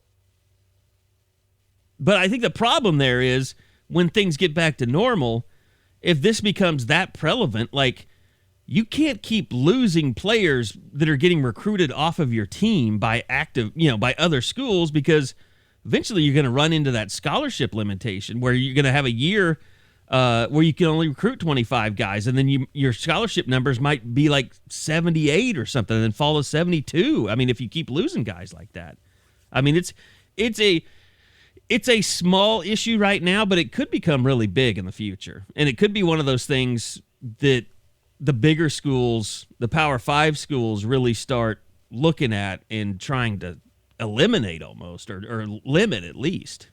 But I think the problem there is when things get back to normal, if this becomes that prevalent, like you can't keep losing players that are getting recruited off of your team by by other schools, because eventually you're going to run into that scholarship limitation where you're going to have a year where you can only recruit 25 guys, and then your scholarship numbers might be like 78 or something and then fall to 72. I mean, if you keep losing guys like that. I mean, it's a small issue right now, but it could become really big in the future. And it could be one of those things that the bigger schools, the Power 5 schools, really start looking at and trying to eliminate almost, or limit at least.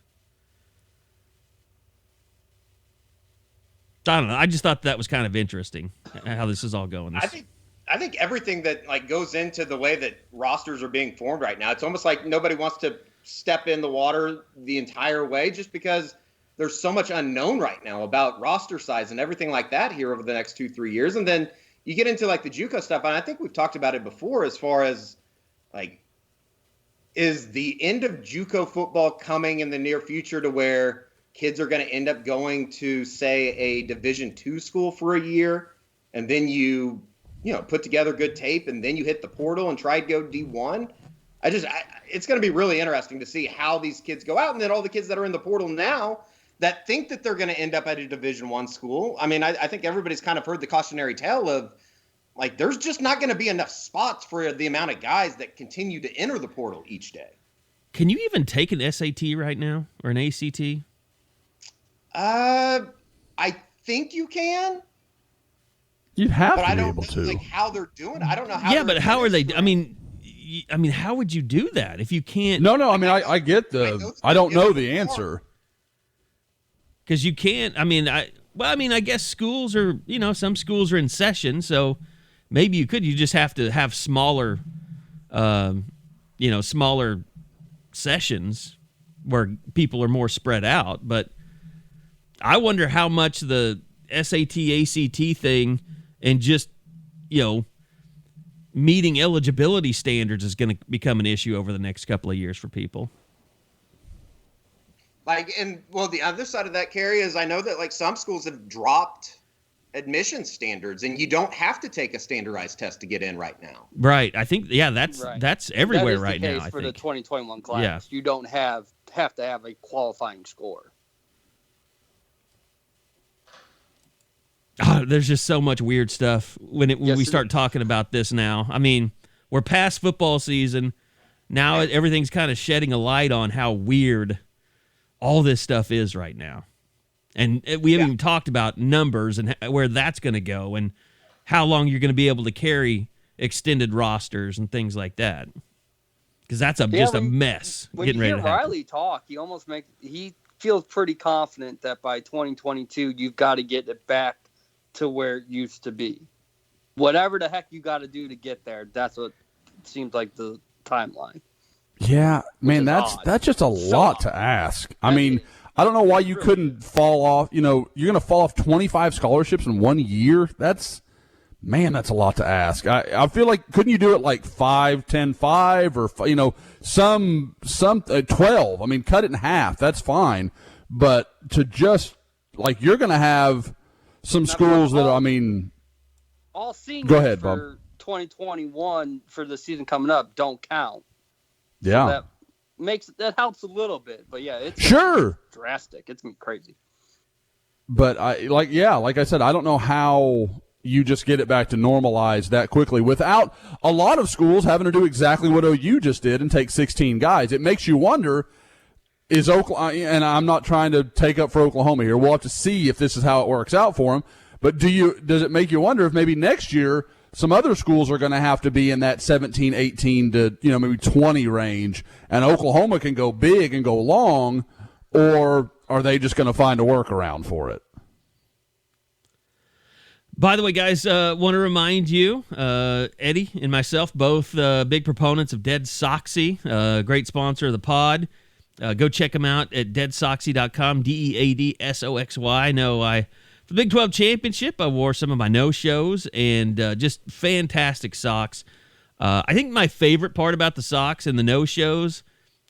I don't know. I just thought that was kind of interesting how this is all going. I think everything that goes into the way that rosters are being formed right now, it's almost like nobody wants to step in the water the entire way, just because there's so much unknown right now about roster size and everything like that here over the next 2-3 years. And then you get into like the JUCO stuff, and I think we've talked about it before, as far as like, is the end of JUCO football coming in the near future to where kids are going to end up going to, say, a Division II school for a year, and then you put together good tape, and then you hit the portal and try to go D1? It's going to be really interesting to see how these kids go out, and then all the kids that are in the portal now that think that they're going to end up at a Division I school. I mean, I think everybody's kind of heard the cautionary tale of, like, there's just not going to be enough spots for the amount of guys that continue to enter the portal each day. Can you even take an SAT right now, or an ACT? I think you can. You'd have to be able to. Like how they're doing it. I don't know how. Yeah, but how are they? I mean, how would you do that if you can't? No. I mean, I get I don't know the answer. Because you can't. I mean, I guess schools are. Some schools are in session, so maybe you could. You just have to have smaller, smaller sessions where people are more spread out. But I wonder how much the SAT, ACT thing and just, meeting eligibility standards is going to become an issue over the next couple of years for people. The other side of that, Carey, is I know that some schools have dropped admission standards, and you don't have to take a standardized test to get in right now. Right. I think, that's everywhere right now. For the 2021 class, you don't have to have a qualifying score. There's just so much weird stuff when we start talking about this now. I mean, we're past football season. Now everything's kind of shedding a light on how weird all this stuff is right now. And we haven't even talked about numbers and where that's going to go and how long you're going to be able to carry extended rosters and things like that. Because that's just a mess. When getting you ready hear to happen. Riley talk, he feels pretty confident that by 2022 you've got to get it back to where it used to be. Whatever the heck you got to do to get there, that's what seems like the timeline. Yeah, man, that's just a lot to ask. I mean, I don't know why you couldn't fall off. You know, you're going to fall off 25 scholarships in 1 year. That's a lot to ask. I feel like, couldn't you do it like 5, 10, 5, or, some 12? I mean, cut it in half. That's fine. But to just, like, you're going to have some schools that, all seniors go ahead, for Bob. 2021 for the season coming up don't count. Yeah. So that helps a little bit, but yeah, it's drastic. It's gonna be crazy. But like I said, I don't know how you just get it back to normalize that quickly without a lot of schools having to do exactly what OU just did and take 16 guys. It makes you wonder, is Oklahoma, and I'm not trying to take up for Oklahoma here. We'll have to see if this is how it works out for them. But does it make you wonder if maybe next year some other schools are going to have to be in that 17, 18 to, maybe 20 range, and Oklahoma can go big and go long, or are they just going to find a workaround for it? By the way, guys, want to remind you, Eddie and myself, both big proponents of Dead Soxy, great sponsor of the pod. Go check them out at deadsoxy.com, DEADSOXY. No, for the Big 12 Championship, I wore some of my no-shows, and just fantastic socks. I think my favorite part about the socks and the no-shows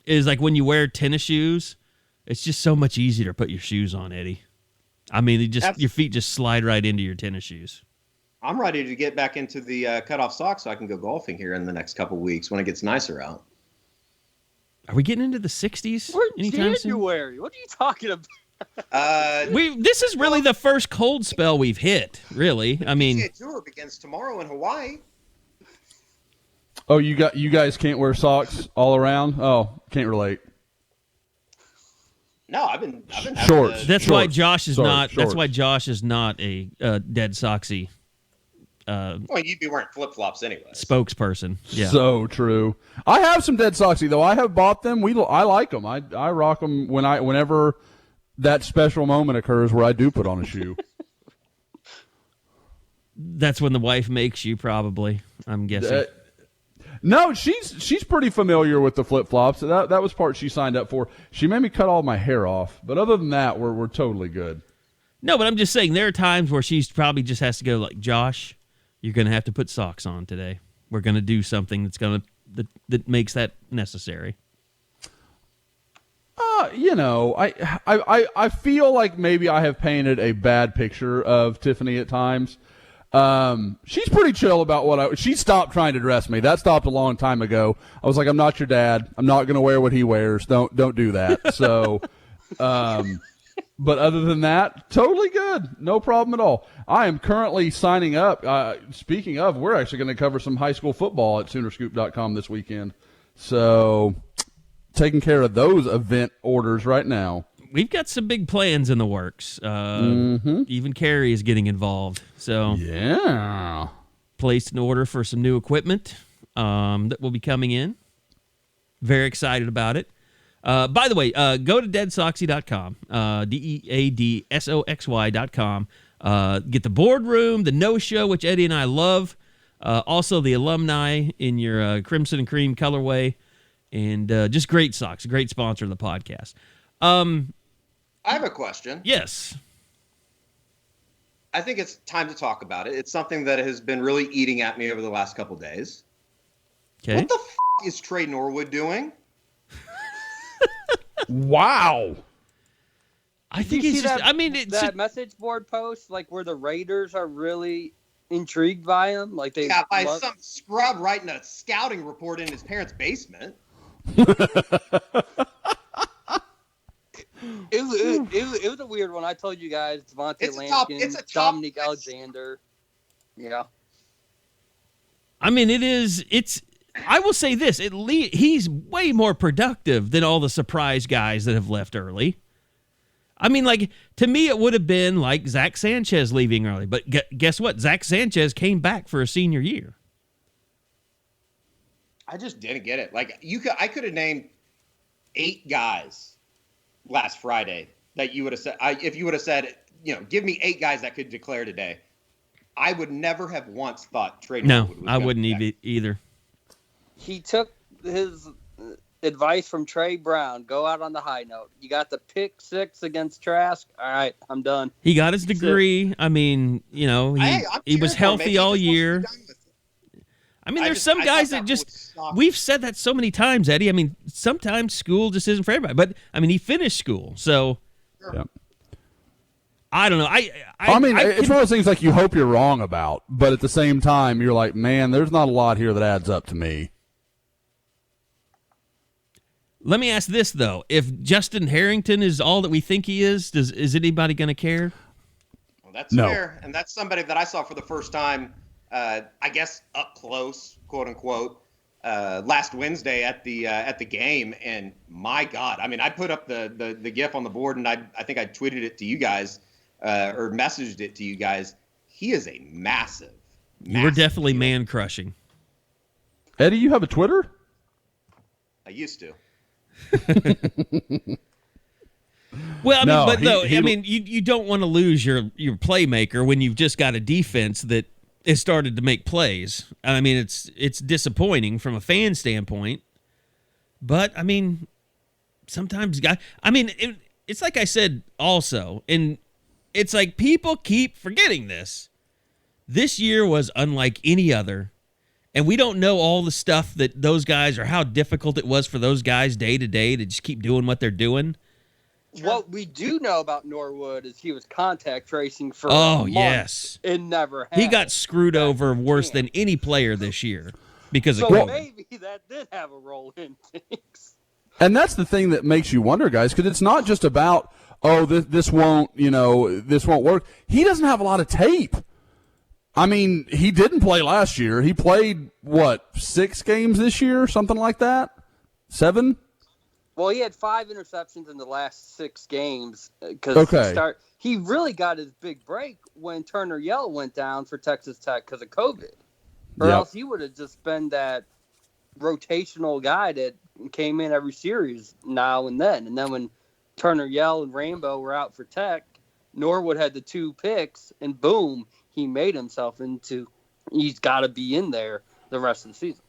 is like when you wear tennis shoes, it's just so much easier to put your shoes on, Eddie. I mean, your feet just slide right into your tennis shoes. I'm ready to get back into the cutoff socks so I can go golfing here in the next couple weeks when it gets nicer out. Are we getting into the 60s anytime soon? January. What are you talking about? This is really the first cold spell we've hit, really. I mean, the tour begins tomorrow in Hawaii. Oh, you guys can't wear socks all around? Oh, can't relate. No, I've been shorts. That's shorts. why Josh is not. Shorts. That's why Josh is not a Dead Soxy. Well, you'd be wearing flip flops anyway. Spokesperson. Yeah. So true. I have some Dead Soxy though. I have bought them. I like them. I rock them whenever that special moment occurs where I do put on a shoe. That's when the wife makes you, probably. I'm guessing. No, she's pretty familiar with the flip-flops. That was part she signed up for. She made me cut all my hair off, but other than that, we're totally good. No, but I'm just saying there are times where she's probably just has to go like, Josh, you're going to have to put socks on today. We're going to do something that makes that necessary. I feel like maybe I have painted a bad picture of Tiffany at times. She's pretty chill about she stopped trying to dress me. That stopped a long time ago. I was like, I'm not your dad. I'm not going to wear what he wears. Don't do that. So, but other than that, totally good. No problem at all. I am currently signing up. Speaking of, we're actually going to cover some high school football at Soonerscoop.com this weekend. So taking care of those event orders right now. We've got some big plans in the works. Even Carey is getting involved. So yeah, placed an order for some new equipment that will be coming in. Very excited about it. By the way, go to deadsoxy.com, DEADSOXY.com. Get the boardroom, the no-show, which Eddie and I love. Also the alumni in your crimson and cream colorway. And just great socks. Great sponsor of the podcast. I have a question. Yes. I think it's time to talk about it. It's something that has been really eating at me over the last couple days. Okay. What the is Tre Norwood doing? Wow. I think you he's see just. It's that message board post, like where the Raiders are really intrigued by him, like they by some scrub writing a scouting report in his parents' basement. It was a weird one. I told you guys, Devontae Lampkin, Dominique Alexander. Yeah. I mean, I will say this. He's way more productive than all the surprise guys that have left early. I mean, like, to me, it would have been like Zach Sanchez leaving early. But guess what? Zach Sanchez came back for a senior year. I just didn't get it. Like, I could have named 8 guys last Friday that you would have said, if you would have said, give me 8 guys that could declare today. I would never have once thought Tre Norwood was I wouldn't either. He took his advice from Trey Brown. Go out on the high note. You got the pick 6 against Trask. All right, I'm done. He got his degree. I mean, he was healthy all year. I mean, there's some guys that just, we've said that so many times, Eddie. I mean, sometimes school just isn't for everybody. But, I mean, he finished school, so. Yeah. I don't know. It's one of those things like you hope you're wrong about, but at the same time, you're like, man, there's not a lot here that adds up to me. Let me ask this, though. If Justin Harrington is all that we think he is anybody going to care? Well, that's fair, and that's somebody that I saw for the first time, I guess, up close, quote unquote, last Wednesday at the game, and my God, I mean, I put up the GIF on the board, and I think I tweeted it to you guys, or messaged it to you guys. He is a massive. We're definitely man crushing. Eddie, you have a Twitter? I used to. Well, I mean, you don't want to lose your playmaker when you've just got a defense that has started to make plays. I mean, it's disappointing from a fan standpoint, but I mean, sometimes it's like I said also, and it's like people keep forgetting this. This year was unlike any other. And we don't know all the stuff that those guys, or how difficult it was for those guys day to day to just keep doing what they're doing. What we do know about Norwood is he was contact tracing for a month. Yes. It never happened. He got screwed over worse than any player this year because of COVID. COVID. Maybe that did have a role in things. And that's the thing that makes you wonder, guys, because it's not just about, this won't work. He doesn't have a lot of tape. I mean, he didn't play last year. He played, 6 games this year? Something like that? 7? Well, he had 5 interceptions in the last 6 games. Because he really got his big break when Turner Yell went down for Texas Tech because of COVID. Or else he would have just been that rotational guy that came in every series now and then. And then when Turner Yell and Rainbow were out for Tech, Norwood had the 2 picks, and boom, he made himself into, he's got to be in there the rest of the season.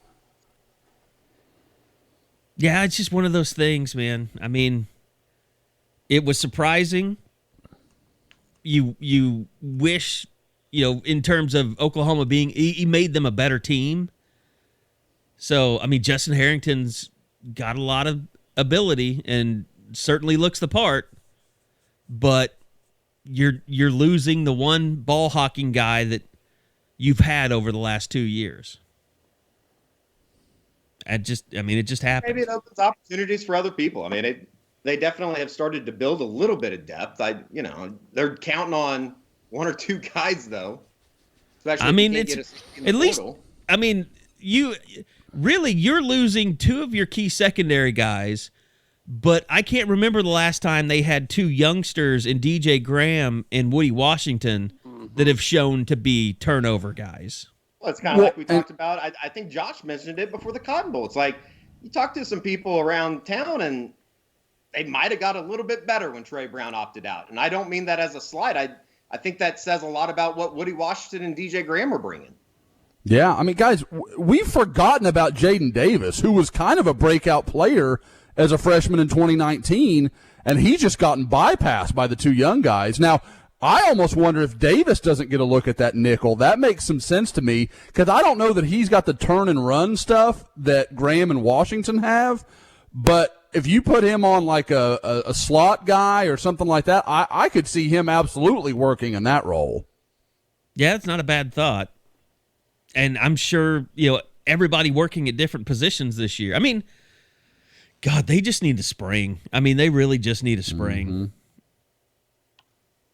Yeah, it's just one of those things, man. I mean, it was surprising. You wish, in terms of Oklahoma he made them a better team. So, I mean, Justin Harrington's got a lot of ability and certainly looks the part, but you're losing the one ball hawking guy that you've had over the last 2 years. It just happened. Maybe it opens opportunities for other people. I mean, they definitely have started to build a little bit of depth. They're counting on 1 or 2 guys though. Especially you're losing 2 of your key secondary guys. But I can't remember the last time they had 2 youngsters in DJ Graham and Woody Washington that have shown to be turnover guys. Well, it's kind of like we talked about. I think Josh mentioned it before the Cotton Bowl. It's like you talk to some people around town, and they might have got a little bit better when Tre Brown opted out. And I don't mean that as a slight. I think that says a lot about what Woody Washington and DJ Graham are bringing. Yeah, I mean, guys, we've forgotten about Jaden Davis, who was kind of a breakout player as a freshman in 2019, and he's just gotten bypassed by the 2 young guys. Now, I almost wonder if Davis doesn't get a look at that nickel. That makes some sense to me, because I don't know that he's got the turn and run stuff that Graham and Washington have, but if you put him on like a slot guy or something like that, I could see him absolutely working in that role. Yeah, it's not a bad thought. And I'm sure, everybody working at different positions this year. I mean, God, they just need a spring. I mean, they really just need a spring. Mm-hmm.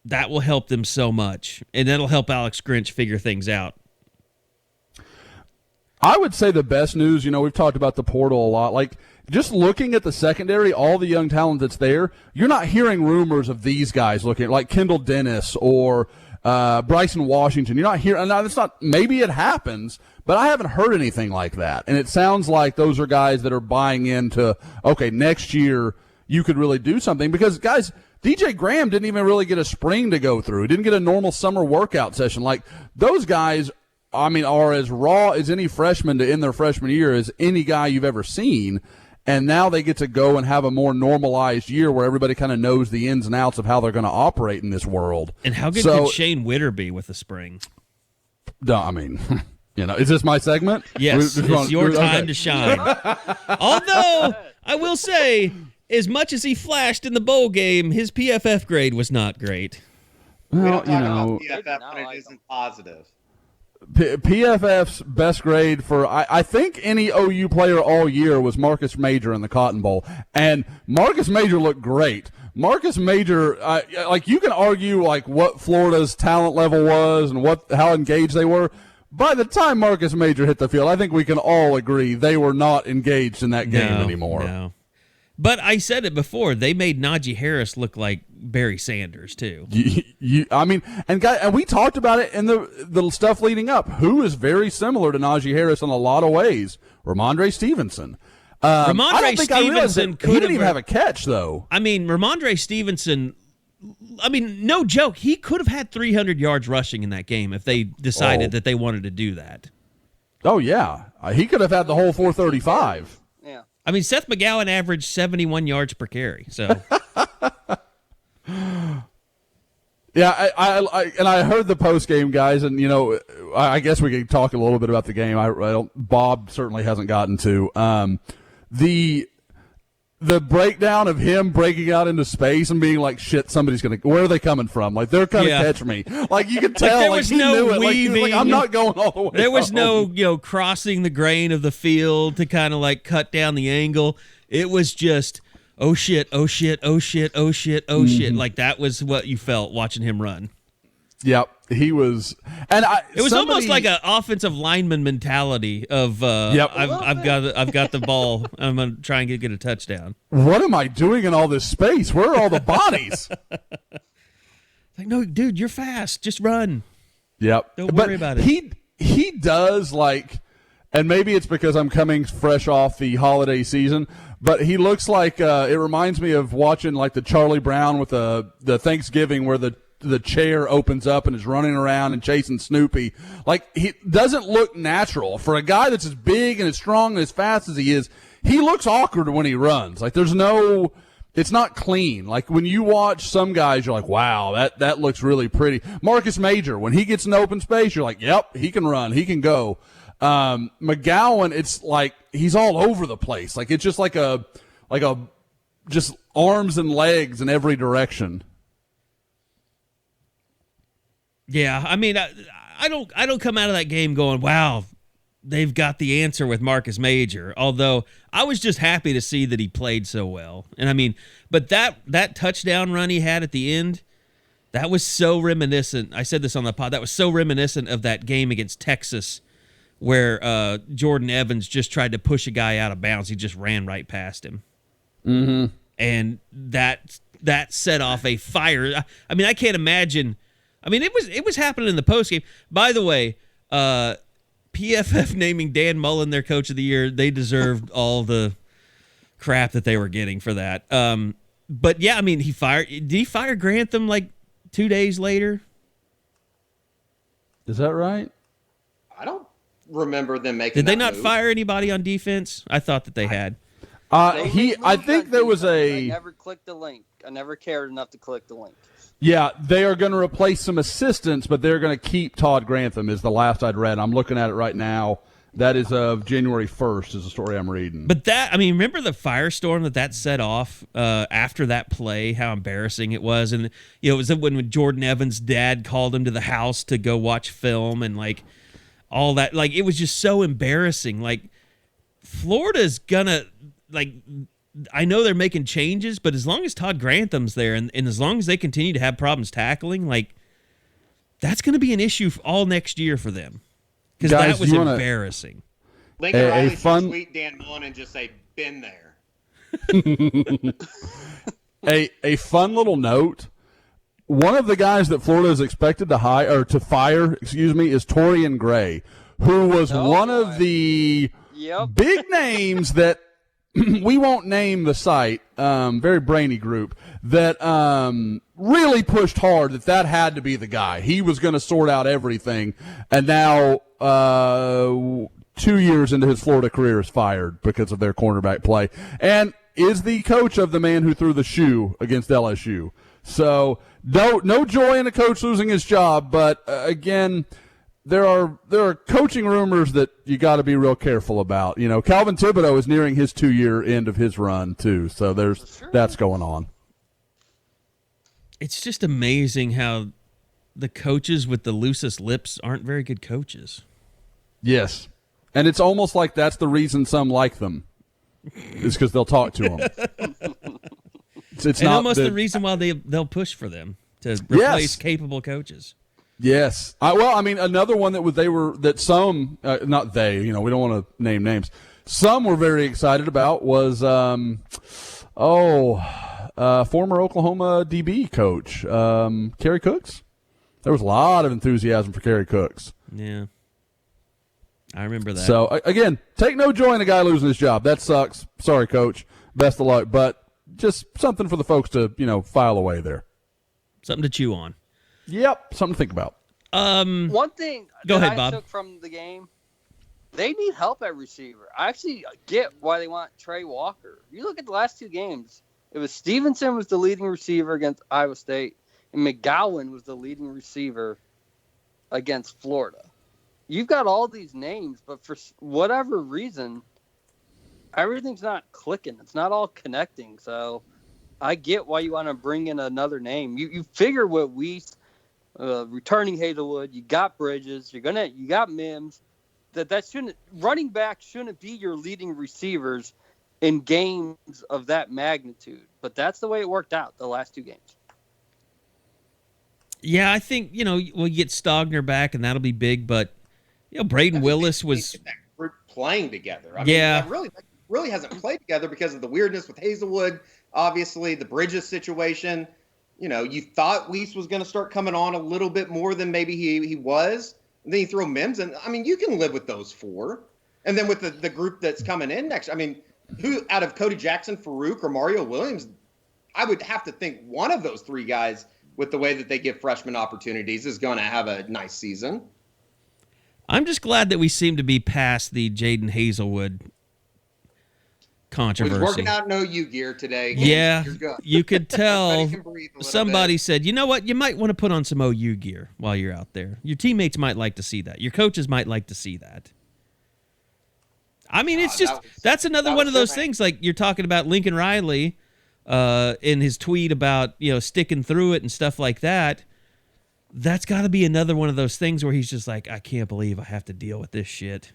That will help them so much, and that'll help Alex Grinch figure things out. I would say the best news, we've talked about the portal a lot. Like, just looking at the secondary, all the young talent that's there, you're not hearing rumors of these guys looking like Kendall Dennis or Bryson Washington. You're not hearing. Now, it's not. Maybe it happens, but I haven't heard anything like that. And it sounds like those are guys that are buying into, okay, next year you could really do something. Because, guys, DJ Graham didn't even really get a spring to go through. He didn't get a normal summer workout session. Like, those guys, are as raw as any freshman to end their freshman year as any guy you've ever seen. And now they get to go and have a more normalized year where everybody kind of knows the ins and outs of how they're going to operate in this world. And how good could Shane Witter be with the spring? I mean, is this my segment? Yes, it's your time to shine. Although, I will say, as much as he flashed in the bowl game, his PFF grade was not great. We don't talk about PFF when it isn't positive. PFF's best grade for, I think, any OU player all year was Marcus Major in the Cotton Bowl. And Marcus Major looked great. Marcus Major, you can argue, what Florida's talent level was and how engaged they were. By the time Marcus Major hit the field, I think we can all agree they were not engaged in that game anymore. No. But I said it before, they made Najee Harris look like Barry Sanders, too. And we talked about it in the stuff leading up. Who is very similar to Najee Harris in a lot of ways? Rhamondre Stevenson. Rhamondre Stevenson he didn't even have a catch, though. I mean, Rhamondre Stevenson, no joke, he could have had 300 yards rushing in that game if they decided that they wanted to do that. Oh, yeah. He could have had the whole 435. Yeah. I mean, Seth McGowan averaged 71 yards per carry, so... Yeah, I heard the post game, guys, and I guess we could talk a little bit about the game. Bob certainly hasn't gotten to the breakdown of him breaking out into space and being like, "Shit, somebody's gonna. Where are they coming from? Like they're gonna catch me." Like you could tell, there was no knew it. weaving. He was like, I'm not going all the way. There was home. no crossing the grain of the field to kind of cut down the angle. It was just. Oh shit! Oh shit! Oh shit! Oh shit! Oh shit! Like that was what you felt watching him run. Yep, he was, and it was almost like an offensive lineman mentality of I've got the ball. I'm gonna try and get a touchdown. What am I doing in all this space? Where are all the bodies? No, dude, you're fast. Just run. Yep, Don't worry about it. He does and maybe it's because I'm coming fresh off the holiday season. But he looks like it reminds me of watching the Charlie Brown with the Thanksgiving where the chair opens up and is running around and chasing Snoopy. He doesn't look natural for a guy that's as big and as strong and as fast as he is. He looks awkward when he runs. It's not clean. When you watch some guys, you're like, wow, that looks really pretty. Marcus Major, when he gets in open space, you're like, yep, he can run, he can go. McGowan, it's he's all over the place. It's just just arms and legs in every direction. Yeah, I mean, I don't come out of that game going, wow, they've got the answer with Marcus Major. Although I was just happy to see that he played so well. And I mean, but that touchdown run he had at the end, that was so reminiscent. I said this on the pod. That was so reminiscent of that game against Texas, where Jordan Evans just tried to push a guy out of bounds. He just ran right past him. Mm-hmm. And that set off a fire. I mean, I can't imagine. I mean, it was happening in the postgame. By the way, PFF naming Dan Mullen their coach of the year, they deserved all the crap that they were getting for that. But yeah, I mean, did he fire Grantham 2 days later? Is that right? I don't remember them making. Did they that not move. fire anybody on defense? I thought that they had. I think there was I never clicked the link. I never cared enough to click the link. Yeah, they are going to replace some assistants, but they're going to keep Todd Grantham is the last I'd read. I'm looking at it right now. That is of January 1st is the story I'm reading. But remember the firestorm that set off after that play, how embarrassing it was? And, it was when Jordan Evans' dad called him to the house to go watch film and, all that. It was just so embarrassing. Florida's going to, I know they're making changes, but as long as Todd Grantham's there and as long as they continue to have problems tackling, like, that's going to be an issue all next year for them. Because that was embarrassing. Lincoln Riley should tweet Dan Mullen and just say, been there. A fun little note. One of the guys that Florida is expected to fire is Torian Gray, who was one of the big names that we won't name the site, very brainy group, that really pushed hard that had to be the guy. He was going to sort out everything, and now 2 years into his Florida career is fired because of their cornerback play, and is the coach of the man who threw the shoe against LSU. So no joy in a coach losing his job, but that's there are coaching rumors that you got to be real careful about. You know, Calvin Thibodeau is nearing his 2-year end of his run too, so that's going on. It's just amazing how the coaches with the loosest lips aren't very good coaches. Yes, and it's almost like that's the reason some like them, is because they'll talk to them. It's not almost the reason why they'll push for them to replace capable coaches. Yes. Another one that some, not they, we don't want to name names. Some were very excited about was, former Oklahoma DB coach, Kerry Cooks. There was a lot of enthusiasm for Kerry Cooks. Yeah. I remember that. So, again, take no joy in a guy losing his job. That sucks. Sorry, coach. Best of luck. But just something for the folks to, file away there. Something to chew on. Yep, something to think about. One thing Bob. Took from the game, they need help at receiver. I actually get why they want Trey Walker. You look at the last 2 games, it was Stevenson was the leading receiver against Iowa State, and McGowan was the leading receiver against Florida. You've got all these names, but for whatever reason, everything's not clicking. It's not all connecting. So I get why you want to bring in another name. You figure what returning Hazelwood, you got Bridges, you got Mims. Running back shouldn't be your leading receivers in games of that magnitude. But that's the way it worked out the last 2 games. Yeah, I think, we'll get Stogner back and that'll be big, but Braden Willis was that group playing together. That really hasn't played together because of the weirdness with Hazelwood. Obviously, the Bridges situation. You thought Weiss was going to start coming on a little bit more than maybe he was. And then you throw Mims in. You can live with those 4. And then with the group that's coming in next, who out of Cody Jackson, Farouk, or Mario Williams, I would have to think one of those 3 guys, with the way that they give freshmen opportunities, is going to have a nice season. I'm just glad that we seem to be past the Jaden Hazelwood controversy. He's working out no U gear today. Yeah, you could tell. Somebody said, you know what, you might want to put on some OU gear while you're out there. Your teammates might like to see that. Your coaches might like to see that. It's just that's another one of those things. Like you're talking about Lincoln Riley in his tweet about sticking through it and stuff like that. That's got to be another one of those things where he's just like, I can't believe I have to deal with this shit.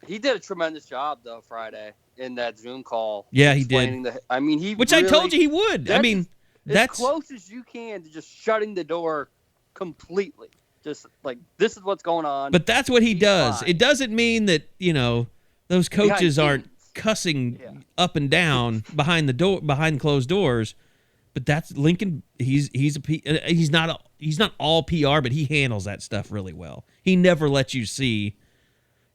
He did a tremendous job, though, Friday in that Zoom call. Yeah, he did. I told you he would. That's as close as you can to just shutting the door completely. Just like, this is what's going on. But that's what he does. Fine. It doesn't mean that, those coaches aren't cussing up and down behind closed doors. But that's Lincoln. He's not all PR, but he handles that stuff really well. He never lets you see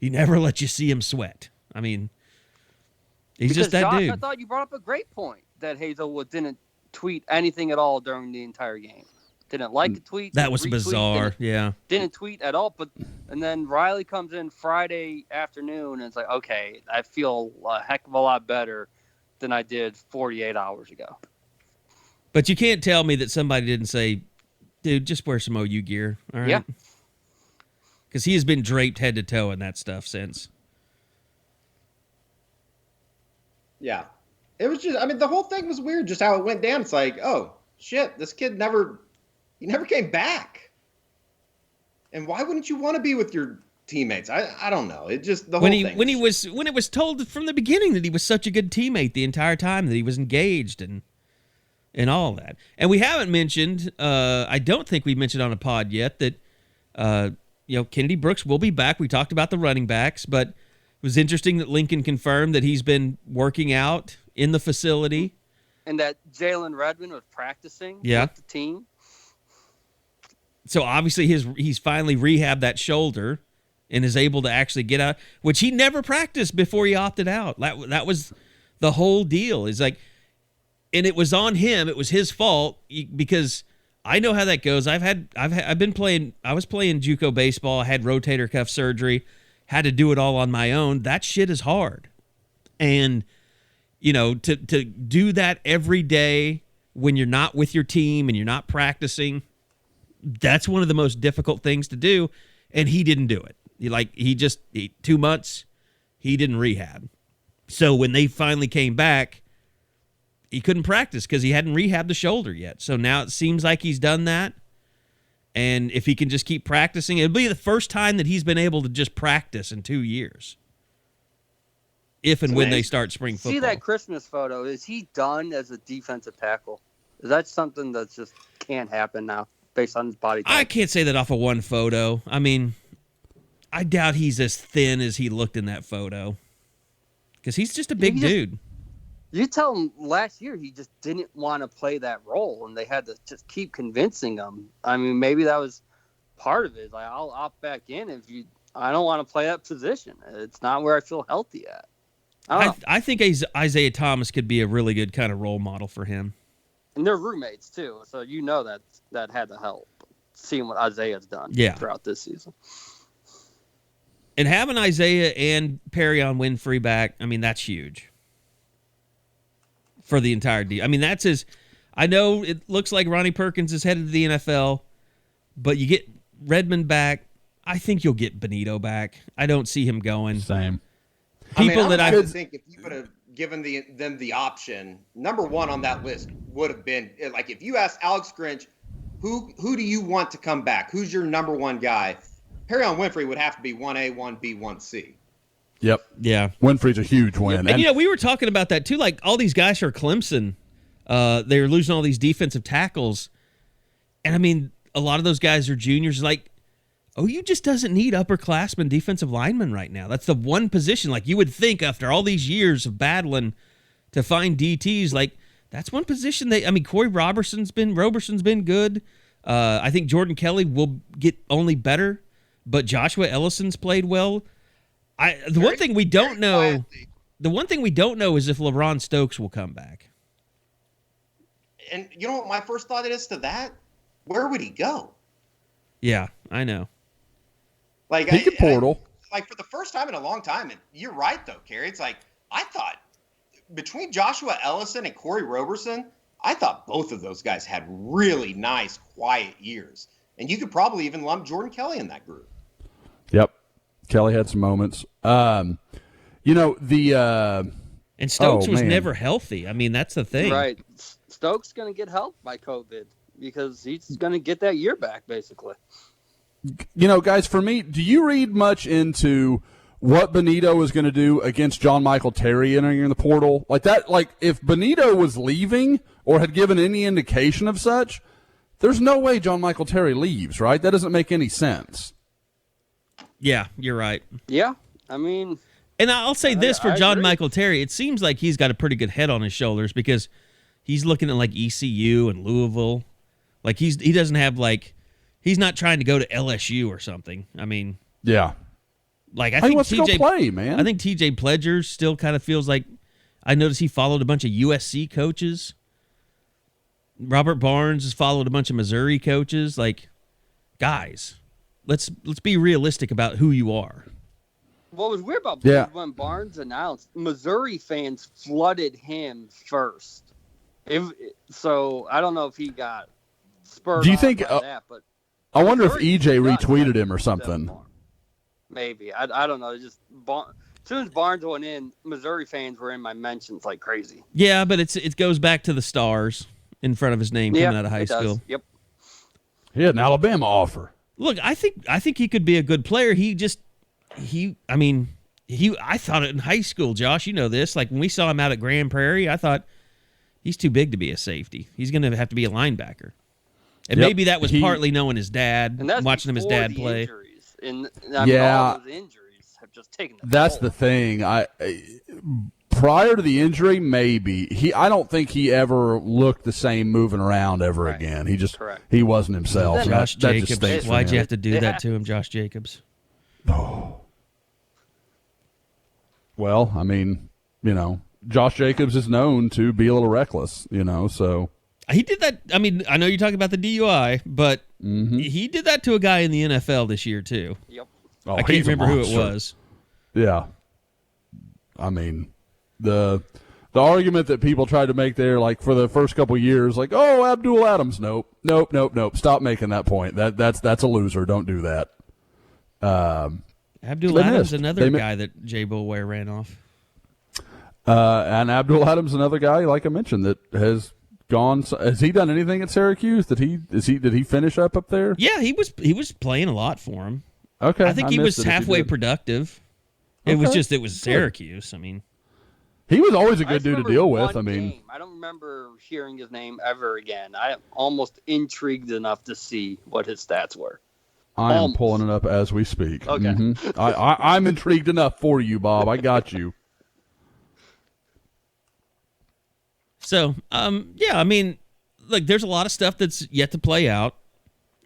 him sweat. He's just that Josh, dude. I thought you brought up a great point that Hazelwood didn't tweet anything at all during the entire game. Didn't like the tweet. That was bizarre. Didn't tweet at all. And then Riley comes in Friday afternoon and it's like, okay, I feel a heck of a lot better than I did 48 hours ago. But you can't tell me that somebody didn't say, dude, just wear some OU gear, all right? Yeah. Because he has been draped head to toe in that stuff since. Yeah. It was just, the whole thing was weird, just how it went down. It's like, oh, shit, this kid never came back. And why wouldn't you want to be with your teammates. I don't know. It just the when whole thing. When it was told from the beginning that he was such a good teammate the entire time, that he was engaged and all that. And we haven't mentioned, I don't think we mentioned on a pod yet that Kennedy Brooks will be back. We talked about the running backs, but it was interesting that Lincoln confirmed that he's been working out in the facility. And that Jalen Redmond was practicing with the team. So obviously he's finally rehabbed that shoulder and is able to actually get out, which he never practiced before he opted out. That was the whole deal. Is like, and it was on him. It was his fault because I know how that goes. I was playing JUCO baseball. I had rotator cuff surgery, had to do it all on my own. That shit is hard. And to do that every day when you're not with your team and you're not practicing, that's one of the most difficult things to do, and he didn't do it. 2 months, he didn't rehab. So when they finally came back, he couldn't practice because he hadn't rehabbed the shoulder yet. So now it seems like he's done that, and if he can just keep practicing, it'll be the first time that he's been able to just practice in 2 years. If and when they start spring football. See that Christmas photo? Is he done as a defensive tackle? Is that something that just can't happen now? Based on his body type. I can't say that off of one photo. I mean, I doubt he's as thin as he looked in that photo. Because he's just a big dude. You tell him last year he just didn't want to play that role, and they had to just keep convincing him. I mean, maybe that was part of it. Like, I'll opt back in I don't want to play that position. It's not where I feel healthy at. I think Isaiah Thomas could be a really good kind of role model for him. And they're roommates, too, so that had to help, seeing what Isaiah's done throughout this season. And having Isaiah and Perkins Winfrey back, I mean, that's huge for the entire deal. I mean, that's his – I know it looks like Ronnie Perkins is headed to the NFL, but you get Redmond back. I think you'll get Benito back. I don't see him going. Same. I think if you would have given them the option, number one on that list would have been, like, if you asked Alex Grinch, who do you want to come back? Who's your number one guy? Perkins Winfrey would have to be 1A, 1B, 1C. Yep. Yeah. Winfrey's a huge win. And we were talking about that too. Like, all these guys are Clemson. They're losing all these defensive tackles. And I mean, a lot of those guys are juniors. Like, OU just doesn't need upperclassmen defensive linemen right now. That's the one position. Like, you would think after all these years of battling to find DTs, like, that's one position Corey Roberson's been good. I think Jordan Kelly will get only better, but Joshua Ellison's played well. The one thing we don't know is if LeBron Stokes will come back. And you know what my first thought is to that? Where would he go? Yeah, I know. Like, he could portal. Like, for the first time in a long time, and you're right, though, Carey. It's like, I thought between Joshua Ellison and Corey Roberson, I thought both of those guys had really nice, quiet years. And you could probably even lump Jordan Kelly in that group. Yep. Kelly had some moments. And Stokes was never healthy. I mean, that's the thing. Right. Stokes going to get helped by COVID because he's going to get that year back, basically. Guys, for me, do you read much into what Benito is going to do against John Michael Terry entering in the portal? Like that, like if Benito was leaving or had given any indication of such, there's no way John Michael Terry leaves, right? That doesn't make any sense. Yeah, you're right. Yeah, I mean... And I'll say this for John Michael Terry, it seems like he's got a pretty good head on his shoulders because he's looking at like ECU and Louisville. Like he doesn't have like... He's not trying to go to LSU or something. I mean, yeah. Like I think wants to go play, man. I think TJ Pledger still kind of feels like. I noticed he followed a bunch of USC coaches. Robert Barnes has followed a bunch of Missouri coaches. Like, guys, let's be realistic about who you are. What was weird about Barnes when Barnes announced, Missouri fans flooded him first. So I don't know if he got spurred. Do you think? By that, but. I wonder if EJ retweeted him or something. Maybe. I don't know. Just as soon as Barnes went in, Missouri fans were in my mentions like crazy. Yeah, but it goes back to the stars in front of his name coming out of high school. Does. Yep. He had an Alabama offer. Look, I think he could be a good player. He just I thought it in high school, Josh, you know this. Like when we saw him out at Grand Prairie, I thought he's too big to be a safety. He's going to have to be a linebacker. And maybe that was partly knowing his dad, and watching him his dad play. Injuries. And all those injuries have just taken the That's toll. the thing. Prior to the injury, maybe I don't think he ever looked the same moving around ever again. He wasn't himself. Josh Jacobs. Just stinks for Why'd him. you have to do that to him, Josh Jacobs? Oh. Well, I mean, Josh Jacobs is known to be a little reckless, so. He did that. I mean, I know you're talking about the DUI, but he did that to a guy in the NFL this year, too. Yep. Oh, I can't remember who it was. Yeah. I mean, the argument that people tried to make there, like for the first couple years, like, oh, Abdul Adams. Nope. Stop making that point. That's a loser. Don't do that. Abdul Adams, another guy that Jay Boulware ran off. And Abdul Adams, another guy, like I mentioned, that has gone. Has he done anything at Syracuse? Did he finish up there? Yeah, he was playing a lot for him. Okay, I think he was halfway productive. It was Syracuse. I mean, he was always a good dude to deal with. I mean, I don't remember hearing his name ever again. I am almost intrigued enough to see what his stats were. I am pulling it up as we speak. Okay. I'm intrigued enough for you, Bob. I got you. So, I mean, look, there's a lot of stuff that's yet to play out.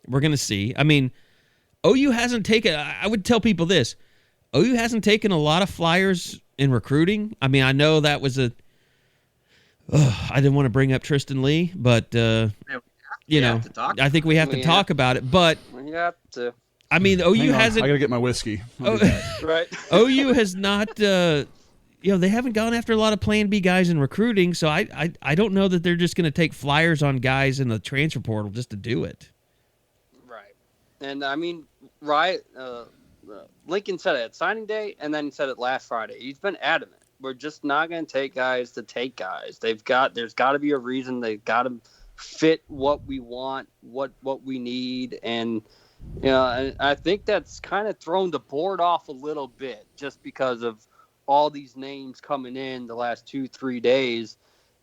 We're going to see. I mean, OU hasn't taken, I would tell people this, OU hasn't taken a lot of flyers in recruiting. I mean, I know that was I didn't want to bring up Tristan Leigh, but, I think we have to talk about it. But, We have to. I mean, OU hasn't. I got to get my whiskey. Right. OU has not, they haven't gone after a lot of Plan B guys in recruiting, so I don't know that they're just going to take flyers on guys in the transfer portal just to do it. Right. And, I mean, Lincoln said it at signing day, and then he said it last Friday. He's been adamant. We're just not going to take guys to take guys. There's got to be a reason. They've got to fit what we want, what we need, and and I think that's kind of thrown the board off a little bit just because of all these names coming in the last 2-3 days.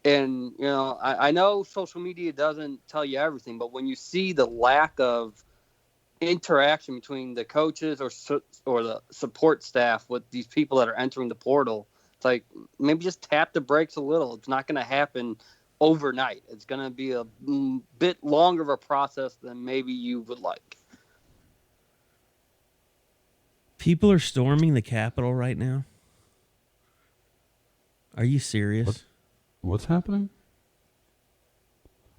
And, I know social media doesn't tell you everything, but when you see the lack of interaction between the coaches or the support staff with these people that are entering the portal, it's like maybe just tap the brakes a little. It's not going to happen overnight. It's going to be a bit longer of a process than maybe you would like. People are storming the Capitol right now. Are you serious? What's happening?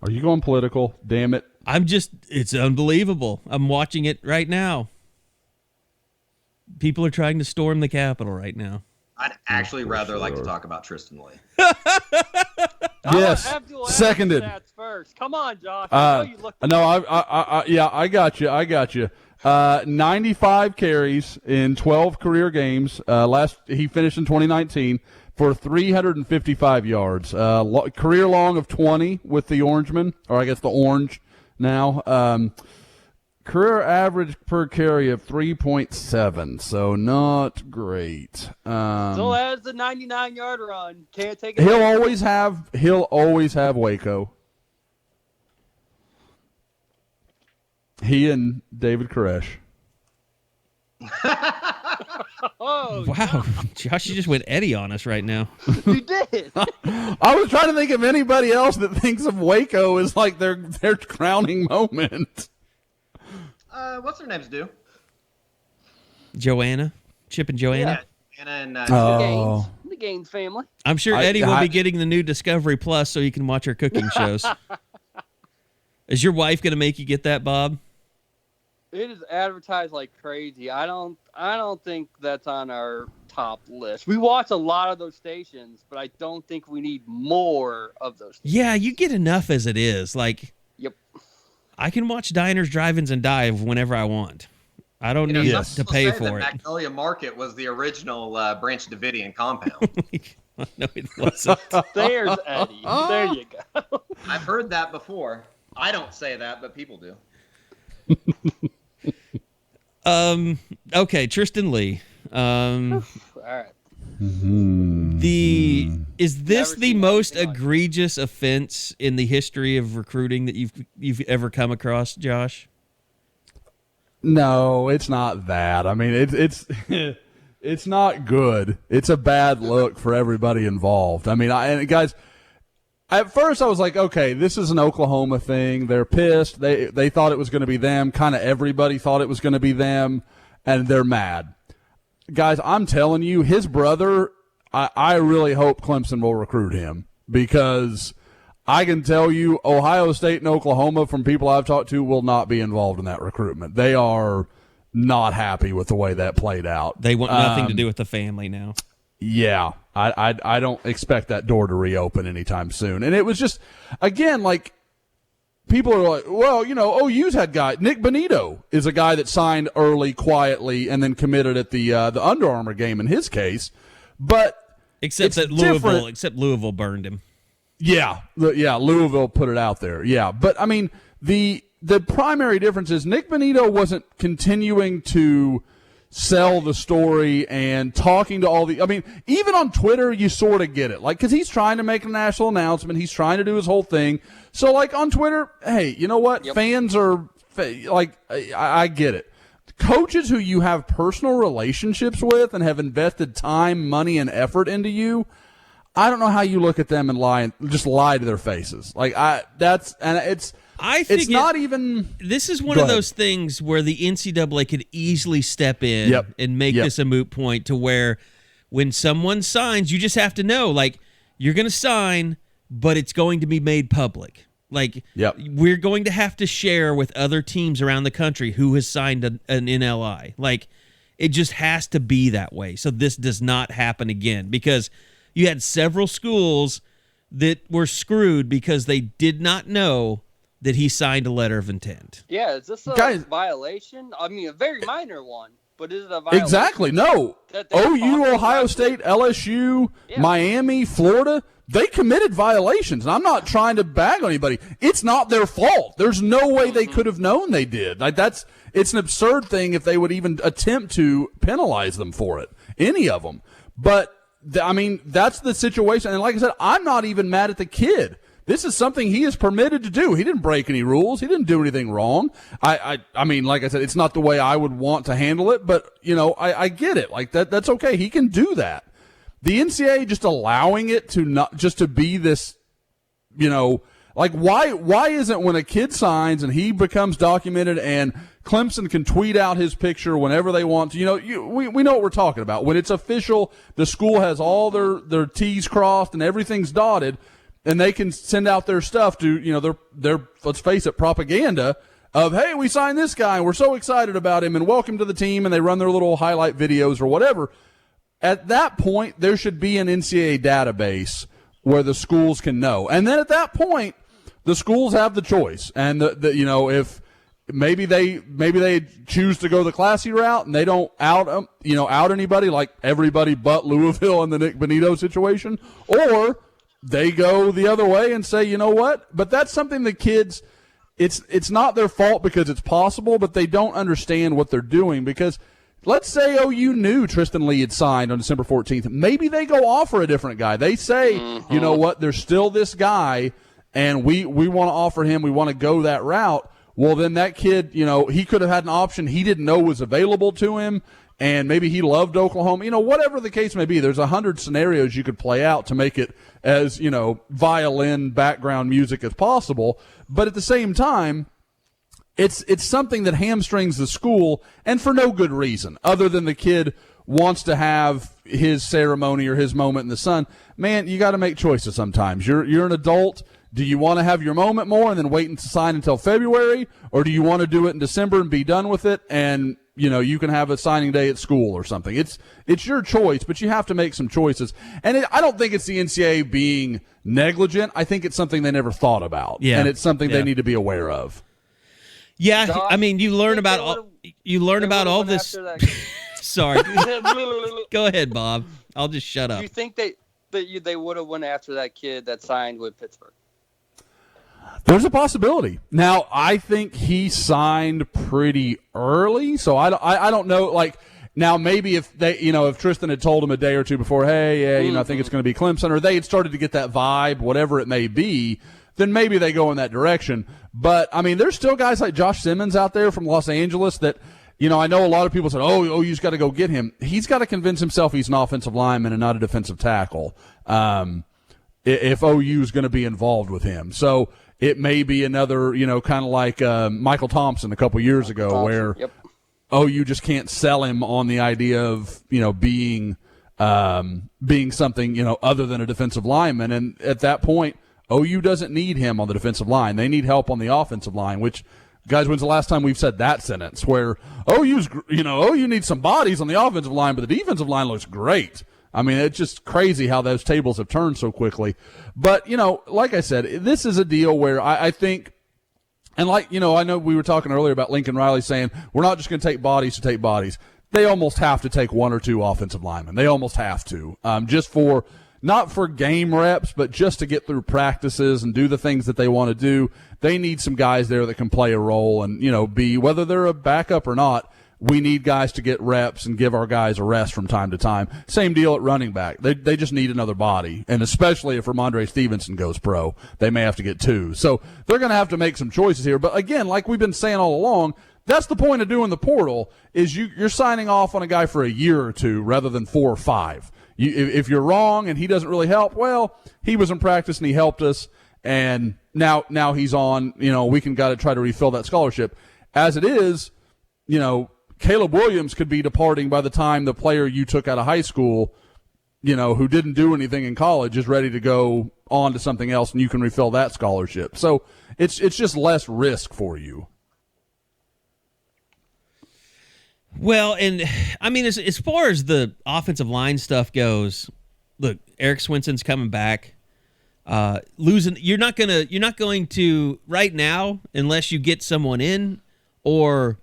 Are you going political? Damn it. It's unbelievable. I'm watching it right now. People are trying to storm the Capitol right now. I'd actually rather like to talk about Tristan Leigh. Yes, seconded. First. Come on, Josh. I got you. 95 carries in 12 career games. He finished in 2019 for 355 yards. Career long of 20 with the Orangemen, or I guess the Orange now. Career average per carry of 3.7, so not great. Still has the 99-yard run. Can't take it. He'll always have Waco. He and David Koresh. Oh, wow, Josh, you just went Eddie on us right now. you did. I was trying to think of anybody else that thinks of Waco as like their crowning moment. What's their names do? Joanna, Chip and Joanna. Yeah, Anna and The Gaines family. I'm sure Eddie will be getting the new Discovery Plus so you can watch her cooking shows. Is your wife going to make you get that, Bob? It is advertised like crazy. I don't think that's on our top list. We watch a lot of those stations, but I don't think we need more of those stations. Yeah, you get enough as it is. Like, yep. I can watch Diners, Drive-Ins, and Dive whenever I want. I don't need to pay for it. Magnolia Market was the original Branch Davidian compound. No, it wasn't. There's Eddie. There you go. I've heard that before. I don't say that, but people do. Okay, Tristan Leigh. All right. Is this Never the seen most anything like it. egregious offense in the history of recruiting that you've ever come across, Josh? No, it's not that. I mean, it's it's not good. It's a bad look for everybody involved. I mean, and guys, at first I was like, okay, this is an Oklahoma thing. They're pissed. They thought it was going to be them. Kind of everybody thought it was going to be them, and they're mad. Guys, I'm telling you, his brother, I really hope Clemson will recruit him, because I can tell you Ohio State and Oklahoma, from people I've talked to, will not be involved in that recruitment. They are not happy with the way that played out. They want nothing to do with the family now. Yeah, I don't expect that door to reopen anytime soon. And it was just, again, like, people are like, well, you know, OU's had guy. Nick Bonito is a guy that signed early, quietly, and then committed at the Under Armour game in his case. But Except Louisville burned him. Yeah, Louisville put it out there. Yeah, but I mean, the primary difference is Nick Bonito wasn't continuing to sell the story and talking to all the. I mean, even on Twitter, you sort of get it, like, because he's trying to make a national announcement, he's trying to do his whole thing. So, like, on Twitter, hey, you know what? Yep. Fans are like, I get it. Coaches who you have personal relationships with and have invested time, money, and effort into you, I don't know how you look at them and just lie to their faces. Like, it's not even. This is one of those things where the NCAA could easily step in and make this a moot point, to where when someone signs, you just have to know, like, you're going to sign, but it's going to be made public. Like, we're going to have to share with other teams around the country who has signed an NLI. Like, it just has to be that way. So this does not happen again, because you had several schools that were screwed because they did not know that he signed a letter of intent. Yeah, is this a violation? I mean, a very minor one, but is it a violation? Exactly. No. OU, Ohio State, LSU, Miami, Florida, they committed violations. And I'm not trying to bag on anybody. It's not their fault. There's no way they could have known they did. Like, it's an absurd thing if they would even attempt to penalize them for it, any of them. But I mean, that's the situation. And like I said, I'm not even mad at the kid. This is something he is permitted to do. He didn't break any rules. He didn't do anything wrong. I mean, like I said, it's not the way I would want to handle it, but, you know, I get it. Like, that's okay. He can do that. The NCAA just allowing it to not just to be this, you know, like, why isn't, when a kid signs and he becomes documented and Clemson can tweet out his picture whenever they want to, you know, we know what we're talking about. When it's official, the school has all their T's crossed and everything's dotted, and they can send out their stuff to, you know, their let's face it, propaganda of, hey, we signed this guy and we're so excited about him and welcome to the team, and they run their little highlight videos or whatever. At that point, there should be an NCAA database where the schools can know. And then at that point, the schools have the choice. And you know, if maybe they choose to go the classy route and they don't out anybody, like everybody but Louisville in the Nick Bonito situation, or they go the other way and say, you know what? But that's something the kids, it's not their fault because it's possible, but they don't understand what they're doing. Because let's say OU knew Tristan Leigh had signed on December 14th. Maybe they go offer a different guy. They say, you know what, there's still this guy, and we want to offer him. We want to go that route. Well, then that kid, you know, he could have had an option he didn't know was available to him, and maybe he loved Oklahoma. You know, whatever the case may be, there's 100 scenarios you could play out to make it as, you know, violin background music as possible. But at the same time, it's something that hamstrings the school, and for no good reason other than the kid wants to have his ceremony or his moment in the sun. Man, you got to make choices sometimes. You're an adult. Do you want to have your moment more and then wait and sign until February, or do you want to do it in December and be done with it, and, you know, you can have a signing day at school or something? It's your choice, but you have to make some choices. And I don't think it's the NCAA being negligent. I think it's something they never thought about, and it's something they need to be aware of. Yeah, I mean, you learn about all this. Sorry. Go ahead, Bob. I'll just shut up. Do you think they would have went after that kid that signed with Pittsburgh? There's a possibility. Now, I think he signed pretty early, so I don't know. Like, Now, maybe if they, if Tristan had told him a day or two before, hey, yeah, I think it's going to be Clemson, or they had started to get that vibe, whatever it may be, then maybe they go in that direction. But, I mean, there's still guys like Josh Simmons out there from Los Angeles that, I know a lot of people said, oh, you've got to go get him. He's got to convince himself he's an offensive lineman and not a defensive tackle if OU is going to be involved with him. So it may be another, kind of like Michael Thompson a couple years ago where OU just can't sell him on the idea of, being something, other than a defensive lineman. And at that point, OU doesn't need him on the defensive line. They need help on the offensive line, which, guys, when's the last time we've said that sentence where OU needs some bodies on the offensive line, but the defensive line looks great. I mean, it's just crazy how those tables have turned so quickly. But, like I said, this is a deal where I think, and I know we were talking earlier about Lincoln Riley saying we're not just going to take bodies to take bodies. They almost have to take one or two offensive linemen. They almost have to, just for – not for game reps, but just to get through practices and do the things that they want to do. They need some guys there that can play a role and, be, whether they're a backup or not, we need guys to get reps and give our guys a rest from time to time. Same deal at running back. They just need another body. And especially if Rhamondre Stevenson goes pro, they may have to get two. So they're going to have to make some choices here. But again, like we've been saying all along, that's the point of doing the portal is you're signing off on a guy for a year or two rather than 4 or 5. If you're wrong and he doesn't really help, well, he was in practice and he helped us, and now he's on. We can got to try to refill that scholarship. As it is, Caleb Williams could be departing by the time the player you took out of high school, who didn't do anything in college, is ready to go on to something else, and you can refill that scholarship. So it's just less risk for you. Well, and I mean, as far as the offensive line stuff goes, look, Eric Swinson's coming back. Losing, you're not going to right now unless you get someone in, or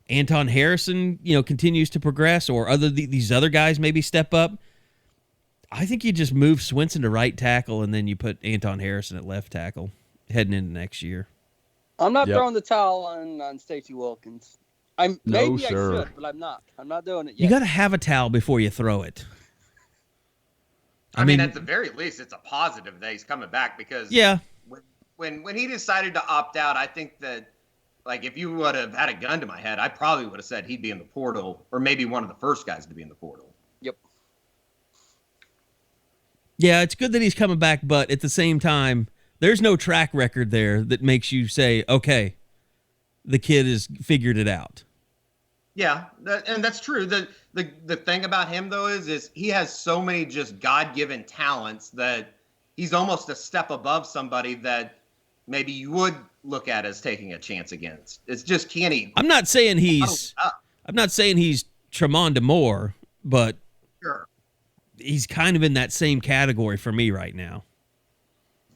Anton Harrison, continues to progress, or these other guys maybe step up. I think you just move Swinson to right tackle, and then you put Anton Harrison at left tackle heading into next year. I'm not throwing the towel on Stacey Wilkins. I should, but I'm not. I'm not doing it yet. You got to have a towel before you throw it. I mean, at the very least, it's a positive that he's coming back because when he decided to opt out, I think that, like, if you would have had a gun to my head, I probably would have said he'd be in the portal, or maybe one of the first guys to be in the portal. Yep. Yeah, it's good that he's coming back, but at the same time, there's no track record there that makes you say, okay, the kid has figured it out. Yeah, and that's true. The thing about him, though, is he has so many just God-given talents that he's almost a step above somebody that maybe you would look at as taking a chance against. It's just Kenny. I'm not saying he's Tremonde Moore, but sure, he's kind of in that same category for me right now.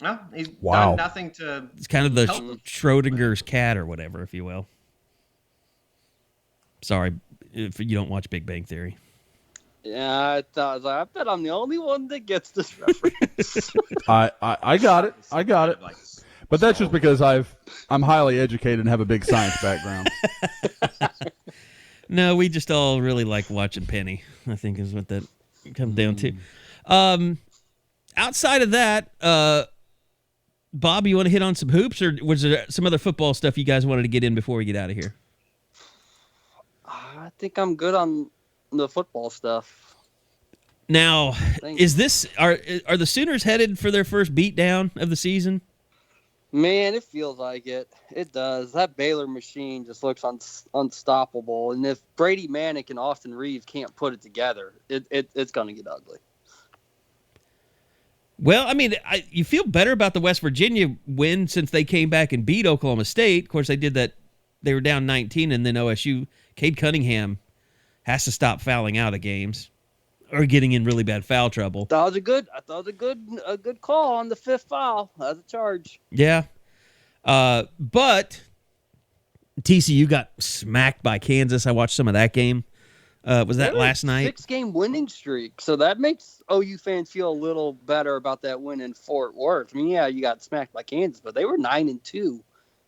Well, he's done nothing to. It's kind of the Schrodinger's cat or whatever, if you will. Sorry if you don't watch Big Bang Theory. Yeah, I bet I'm the only one that gets this reference. I got it. But that's just because I'm highly educated and have a big science background. No, we just all really like watching Penny, I think is what that comes down to. Outside of that, Bob, you want to hit on some hoops, or was there some other football stuff you guys wanted to get in before we get out of here? I think I'm good on the football stuff. Now, are the Sooners headed for their first beatdown of the season? Man, it feels like it. It does. That Baylor machine just looks unstoppable. And if Brady Manick and Austin Reeves can't put it together, it's going to get ugly. Well, I mean, you feel better about the West Virginia win since they came back and beat Oklahoma State. Of course, they did that. They were down 19, and then OSU, Cade Cunningham has to stop fouling out of games or getting in really bad foul trouble. I thought it was a good call on the fifth foul. That was a charge. Yeah. But TCU got smacked by Kansas. I watched some of that game. Was that last night? 6-game winning streak. So that makes OU fans feel a little better about that win in Fort Worth. I mean, yeah, you got smacked by Kansas, but they were 9-2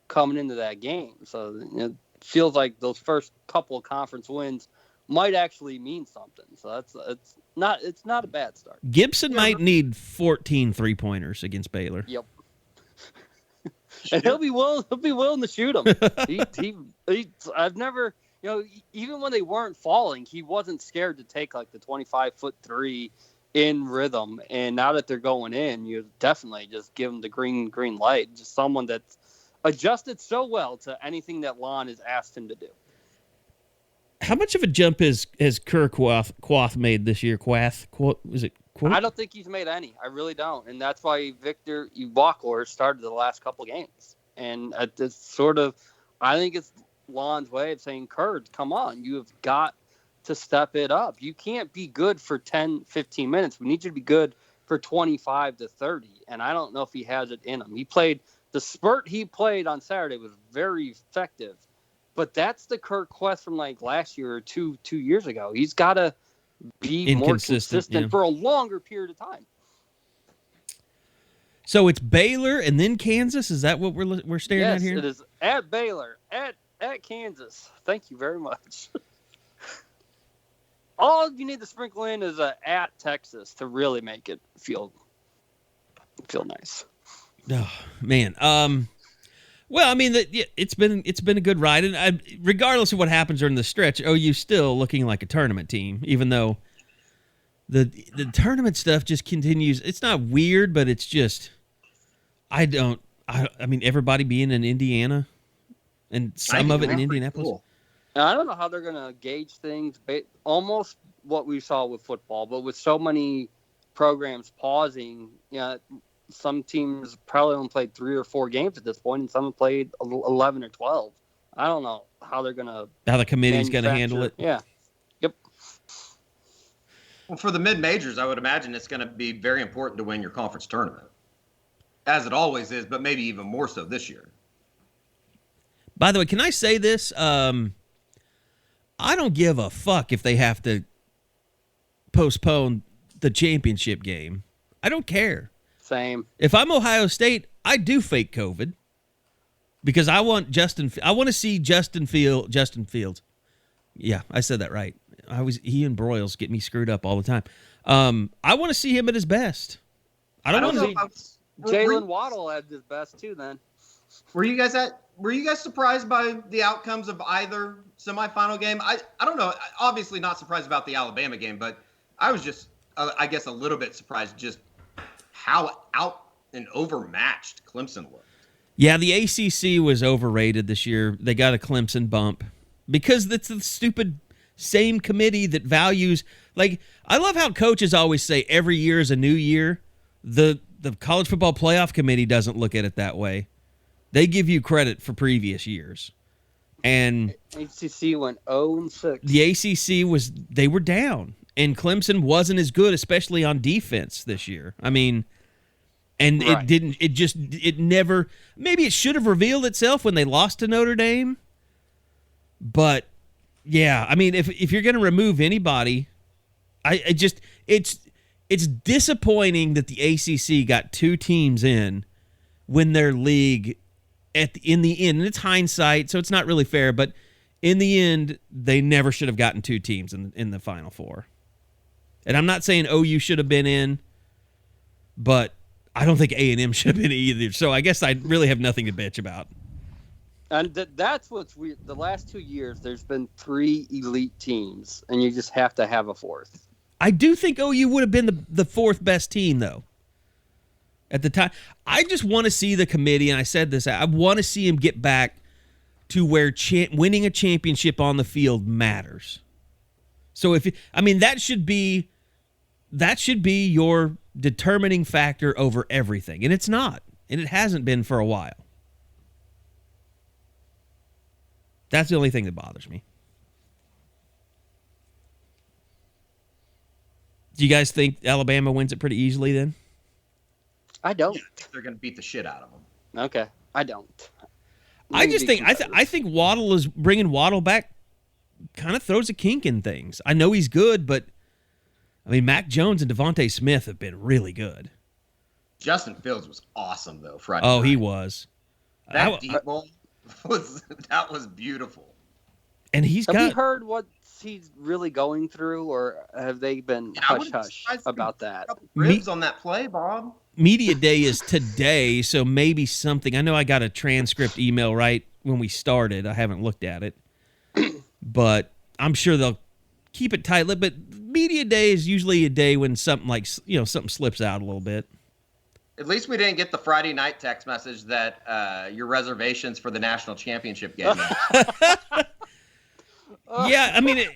coming into that game. So it feels like those first couple of conference wins might actually mean something. So it's not a bad start. Gibson might need 14 3-pointers against Baylor. Yep. And he'll be willing to shoot them. I've never, even when they weren't falling, he wasn't scared to take like the 25-foot three in rhythm. And now that they're going in, you definitely just give them the green light. Just someone that's adjusted so well to anything that Lon has asked him to do. How much of a jump has Kerr Quath made this year? Is it Quath? I don't think he's made any. I really don't. And that's why Victor Iwakor started the last couple games. And it's sort of, I think it's Lon's way of saying, Kerr, come on, you have got to step it up. You can't be good for 10, 15 minutes. We need you to be good for 25 to 30. And I don't know if he has it in him. The spurt he played on Saturday was very effective. But that's the Kerr Quest from like last year or two years ago. He's got to be more consistent for a longer period of time. So it's Baylor and then Kansas? Is that what we're staring at here? Yes, it is at Baylor, at Kansas. Thank you very much. All you need to sprinkle in is at Texas to really make it feel nice. Oh, man. Well, I mean, it's been a good ride, and regardless of what happens during the stretch, OU's still looking like a tournament team, even though the tournament stuff just continues. It's not weird, but it's just I mean, everybody being in Indiana, and some of it in Indianapolis. Cool. Now, I don't know how they're going to gauge things. Almost what we saw with football, but with so many programs pausing, some teams probably only played 3 or 4 games at this point, and some have played 11 or 12. I don't know how they're going to... How the committee's going to handle it. Yeah. Yep. Well, for the mid-majors, I would imagine it's going to be very important to win your conference tournament, as it always is, but maybe even more so this year. By the way, can I say this? I don't give a fuck if they have to postpone the championship game. I don't care. Same. If I'm Ohio State, I do fake COVID because I want to see Justin Fields. Yeah, I said that right. He and Broyles get me screwed up all the time. I want to see him at his best. I don't want to see Jalen Waddle at his best too. Then were you guys surprised by the outcomes of either semifinal game? I don't know. Obviously not surprised about the Alabama game, but I was just I guess a little bit surprised just how out and overmatched Clemson looked. Yeah, the ACC was overrated this year. They got a Clemson bump because that's the stupid same committee that values. Like, I love how coaches always say every year is a new year. The College Football Playoff Committee doesn't look at it that way. They give you credit for previous years. And ACC went 0-6. The ACC they were down. And Clemson wasn't as good, especially on defense this year. I mean, and right. It never, maybe it should have revealed itself when they lost to Notre Dame. But, yeah, I mean, if you're going to remove anybody, it's disappointing that the ACC got 2 teams in when their league, in the end, and it's hindsight, so it's not really fair, but in the end, they never should have gotten 2 teams in the Final Four. And I'm not saying OU should have been in, but I don't think A&M should have been either. So I guess I really have nothing to bitch about. And that's what's weird. The last 2 years, there's been 3 elite teams, and you just have to have a 4th. I do think OU would have been the 4th best team, though. At the time, I just want to see the committee, and I said this, I want to see him get back to where winning a championship on the field matters. So that should be your determining factor over everything, and it's not, and it hasn't been for a while. That's the only thing that bothers me. Do you guys think Alabama wins it pretty easily then? I don't. Yeah, I think they're going to beat the shit out of them. Okay, I don't. I think Waddle is bringing Waddle back. Kind of throws a kink in things. I know he's good, but I mean, Mac Jones and Devontae Smith have been really good. Justin Fields was awesome though Friday. Oh, night. He was. That deep ball was beautiful. And he's Have you heard what he really going through, or have they been hush-hush about that? Ribs on that play, Bob. Media day is today, so maybe something. I know I got a transcript email right when we started. I haven't looked at it, but I'm sure they'll keep it tight. But media day is usually a day when something something slips out a little bit. At least we didn't get the Friday night text message that your reservations for the national championship game. Yeah, I mean,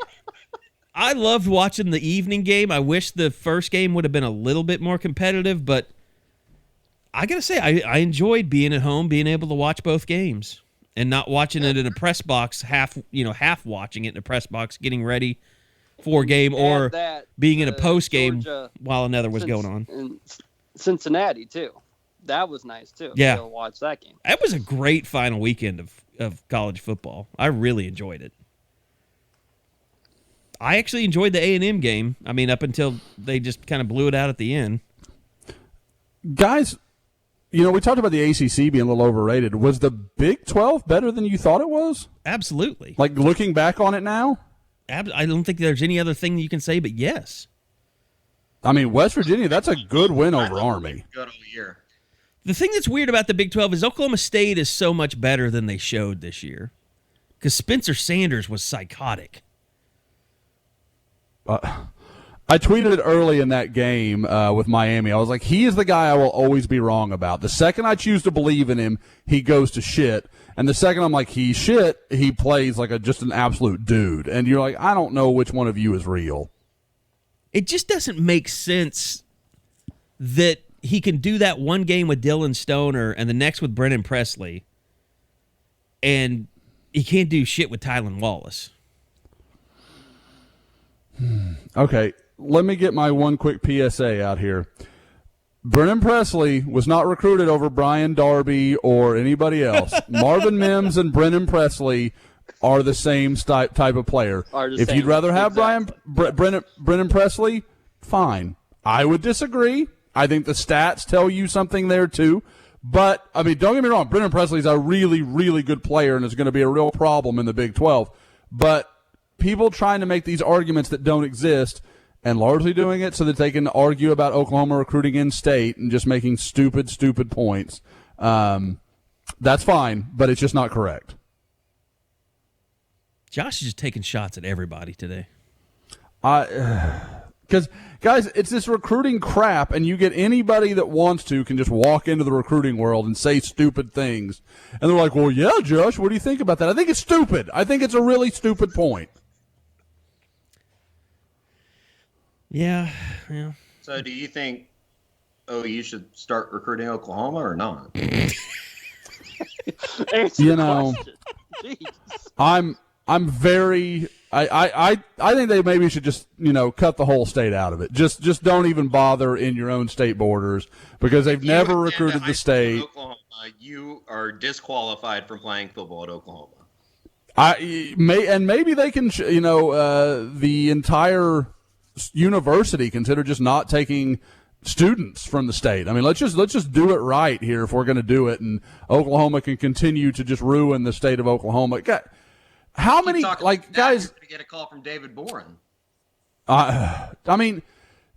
I loved watching the evening game. I wish the first game would have been a little bit more competitive, but I got to say, I enjoyed being at home, being able to watch both games and not watching it in a press box, half watching it in a press box, getting ready for a game, or being in a post game while another was going on. In Cincinnati, too. That was nice, too. Yeah. To watch that game. That was a great final weekend of college football. I really enjoyed it. I actually enjoyed the A&M game. I mean, up until they just kind of blew it out at the end. Guys, we talked about the ACC being a little overrated. Was the Big 12 better than you thought it was? Absolutely. Like, looking back on it now? I don't think there's any other thing you can say but yes. I mean, West Virginia, that's a good win over Army. Good all year. The thing that's weird about the Big 12 is Oklahoma State is so much better than they showed this year. Because Spencer Sanders was psychotic. I tweeted it early in that game with Miami. I was like, he is the guy I will always be wrong about. The second I choose to believe in him, he goes to shit. And the second I'm like, he's shit, he plays like just an absolute dude. And you're like, I don't know which one of you is real. It just doesn't make sense that he can do that one game with Dylan Stoner and the next with Brennan Presley, and he can't do shit with Tylan Wallace. Okay, let me get my one quick PSA out here. Brennan Presley was not recruited over Brian Darby or anybody else. Marvin Mims and Brennan Presley are the same type of player. If you'd rather have Brennan Presley, fine. I would disagree. I think the stats tell you something there too. But, I mean, don't get me wrong, Brennan Presley's a really, really good player and is going to be a real problem in the Big 12. But people trying to make these arguments that don't exist and largely doing it so that they can argue about Oklahoma recruiting in state and just making stupid points, that's fine, but it's just not correct. Josh is just taking shots at everybody today. Because, guys, it's this recruiting crap, and you get anybody that wants to can just walk into the recruiting world and say stupid things. And they're like, well, yeah, Josh, what do you think about that? I think it's stupid. I think it's a really stupid point. Yeah. So do you think you should start recruiting Oklahoma or not? I'm very I think they maybe should just, cut the whole state out of it. Just don't even bother in your own state borders because they've never recruited the state. Oklahoma, you are disqualified from playing football at Oklahoma. Maybe they can, the entire university consider just not taking students from the state. I mean, let's just do it right here if we're going to do it, and Oklahoma can continue to just ruin the state of Oklahoma. How many guys? To get a call from David Boren. I mean,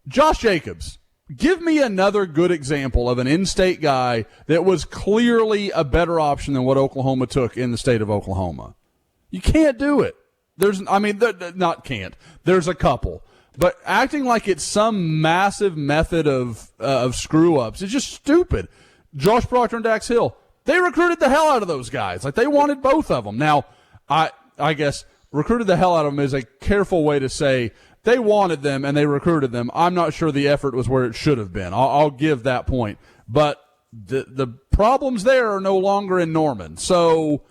Josh Jacobs. Give me another good example of an in-state guy that was clearly a better option than what Oklahoma took in the state of Oklahoma. You can't do it. There's a couple. But acting like it's some massive method of screw-ups is just stupid. Josh Proctor and Dax Hill, they recruited the hell out of those guys. Like, they wanted both of them. Now, I guess recruited the hell out of them is a careful way to say they wanted them and they recruited them. I'm not sure the effort was where it should have been. I'll give that point. But the problems there are no longer in Norman. So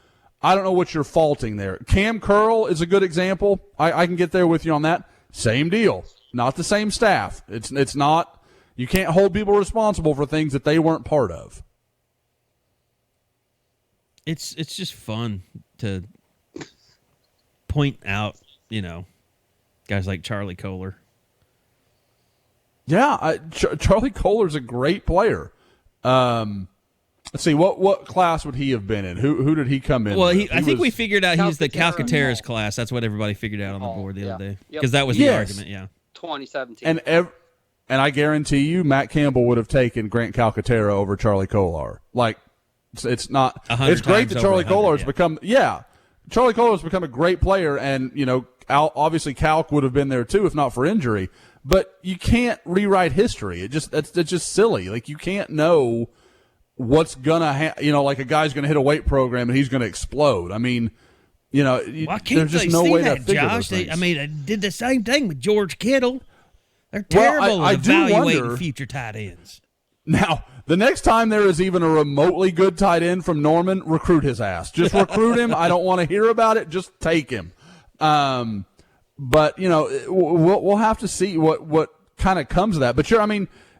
I don't know what you're faulting there. Cam Curl is a good example. I can get there with you on that. Same deal. Not the same staff. It's not. You can't hold people responsible for things that they weren't part of. It's just fun to point out, guys like Charlie Kohler. Yeah, Charlie Kohler's a great player. Let's see, what class would he have been in? Who did he come in? Well, with? I think we figured out he's the Calcaterra. Calcaterra's class. That's what everybody figured out on the board the other day. Yep. Because that was the Yes. argument, yeah. 2017. And I guarantee you, Matt Campbell would have taken Grant Calcaterra over Charlie Kolar. Like, it's not. 100 It's great times that Charlie over 100, Kolar's yeah. become. Yeah, Charlie Kolar's become a great player, and obviously Calc would have been there too if not for injury. But you can't rewrite history. It's just silly. Like, you can't know what's gonna like a guy's gonna hit a weight program and he's gonna explode. I mean, Why can't there's just they no see way that, to figure Josh? those things. They did the same thing with George Kittle. They're Well, terrible I at do evaluating wonder- future tight ends. Now, the next time there is even a remotely good tight end from Norman, recruit his ass. Just recruit him. I don't want to hear about it. Just take him. But we'll have to see what kind of comes of that. But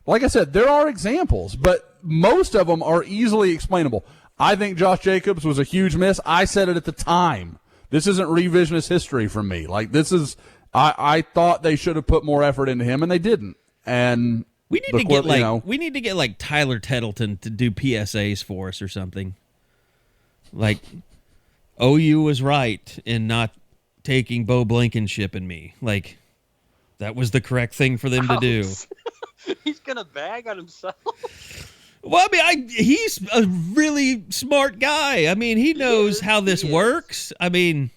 like I said, there are examples, but most of them are easily explainable. I think Josh Jacobs was a huge miss. I said it at the time. This isn't revisionist history from me. Like, this is, I thought they should have put more effort into him, and they didn't. And We need to get like Tyler Tettleton to do PSAs for us or something. Like, OU was right in not taking Bo Blankenship and me. Like, that was the correct thing for them to do. He's gonna bag on himself. Well, he's a really smart guy. I mean, he knows how this works. I mean,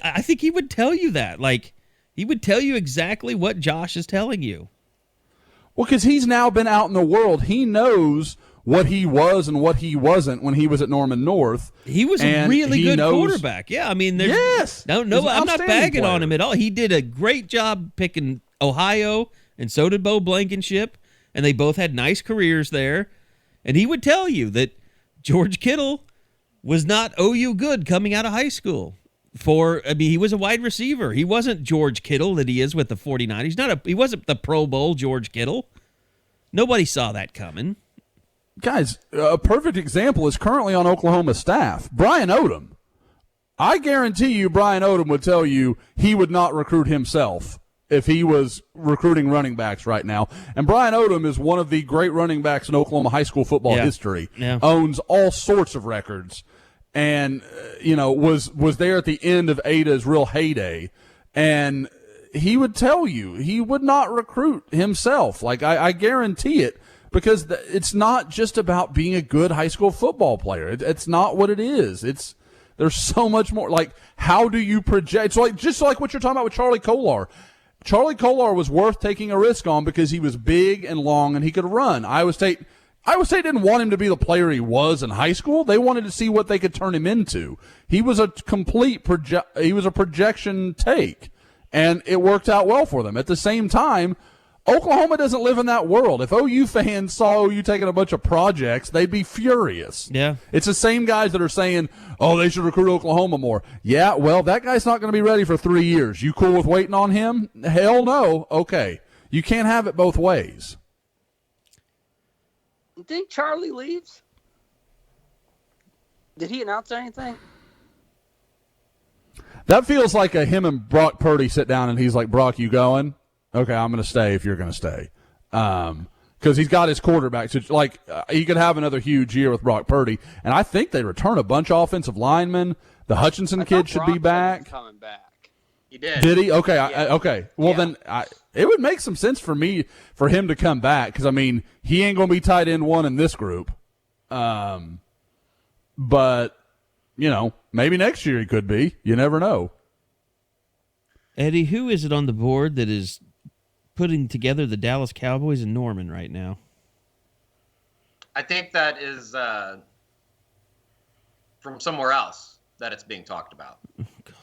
I think he would tell you that. Like, he would tell you exactly what Josh is telling you. Well, because he's now been out in the world. He knows what he was and what he wasn't when he was at Norman North. He was a really good quarterback. Yeah, I mean, yes. No, I'm not bagging on him at all. He did a great job picking Ohio, and so did Bo Blankenship, and they both had nice careers there. And he would tell you that George Kittle was not OU good coming out of high school. He was a wide receiver. He wasn't George Kittle that he is with the 49ers. He wasn't the Pro Bowl George Kittle. Nobody saw that coming. Guys, a perfect example is currently on Oklahoma's staff, Brian Odom. I guarantee you Brian Odom would tell you he would not recruit himself if he was recruiting running backs right now. And Brian Odom is one of the great running backs in Oklahoma high school football history. Yeah. Owns all sorts of records. And, was there at the end of Ada's real heyday. And he would tell you he would not recruit himself. Like, I guarantee it, because it's not just about being a good high school football player. It's not what it is. There's so much more. Like, how do you project? It's just like what you're talking about with Charlie Kolar. Charlie Kolar was worth taking a risk on because he was big and long and he could run. Iowa State didn't want him to be the player he was in high school. They wanted to see what they could turn him into. He was a complete projection take, and it worked out well for them. At the same time, Oklahoma doesn't live in that world. If OU fans saw OU taking a bunch of projects, they'd be furious. Yeah. It's the same guys that are saying, oh, they should recruit Oklahoma more. Yeah, well, that guy's not going to be ready for 3 years. You cool with waiting on him? Hell no. Okay. You can't have it both ways. You think Charlie leaves? Did he announce anything? That feels like him and Brock Purdy sit down and he's like, Brock, you going? Okay, I'm going to stay if you're going to stay. Because he's got his quarterback. So, he could have another huge year with Brock Purdy. And I think they return a bunch of offensive linemen. The Hutchinson kid should be back. Coming back. He did. Did he? Okay. Yeah. Okay. Well, then it would make some sense for him to come back because, he ain't going to be tight end one in this group. But, maybe next year he could be. You never know. Eddie, who is it on the board that is putting together the Dallas Cowboys and Norman right now? I think that is from somewhere else that it's being talked about. Oh, God.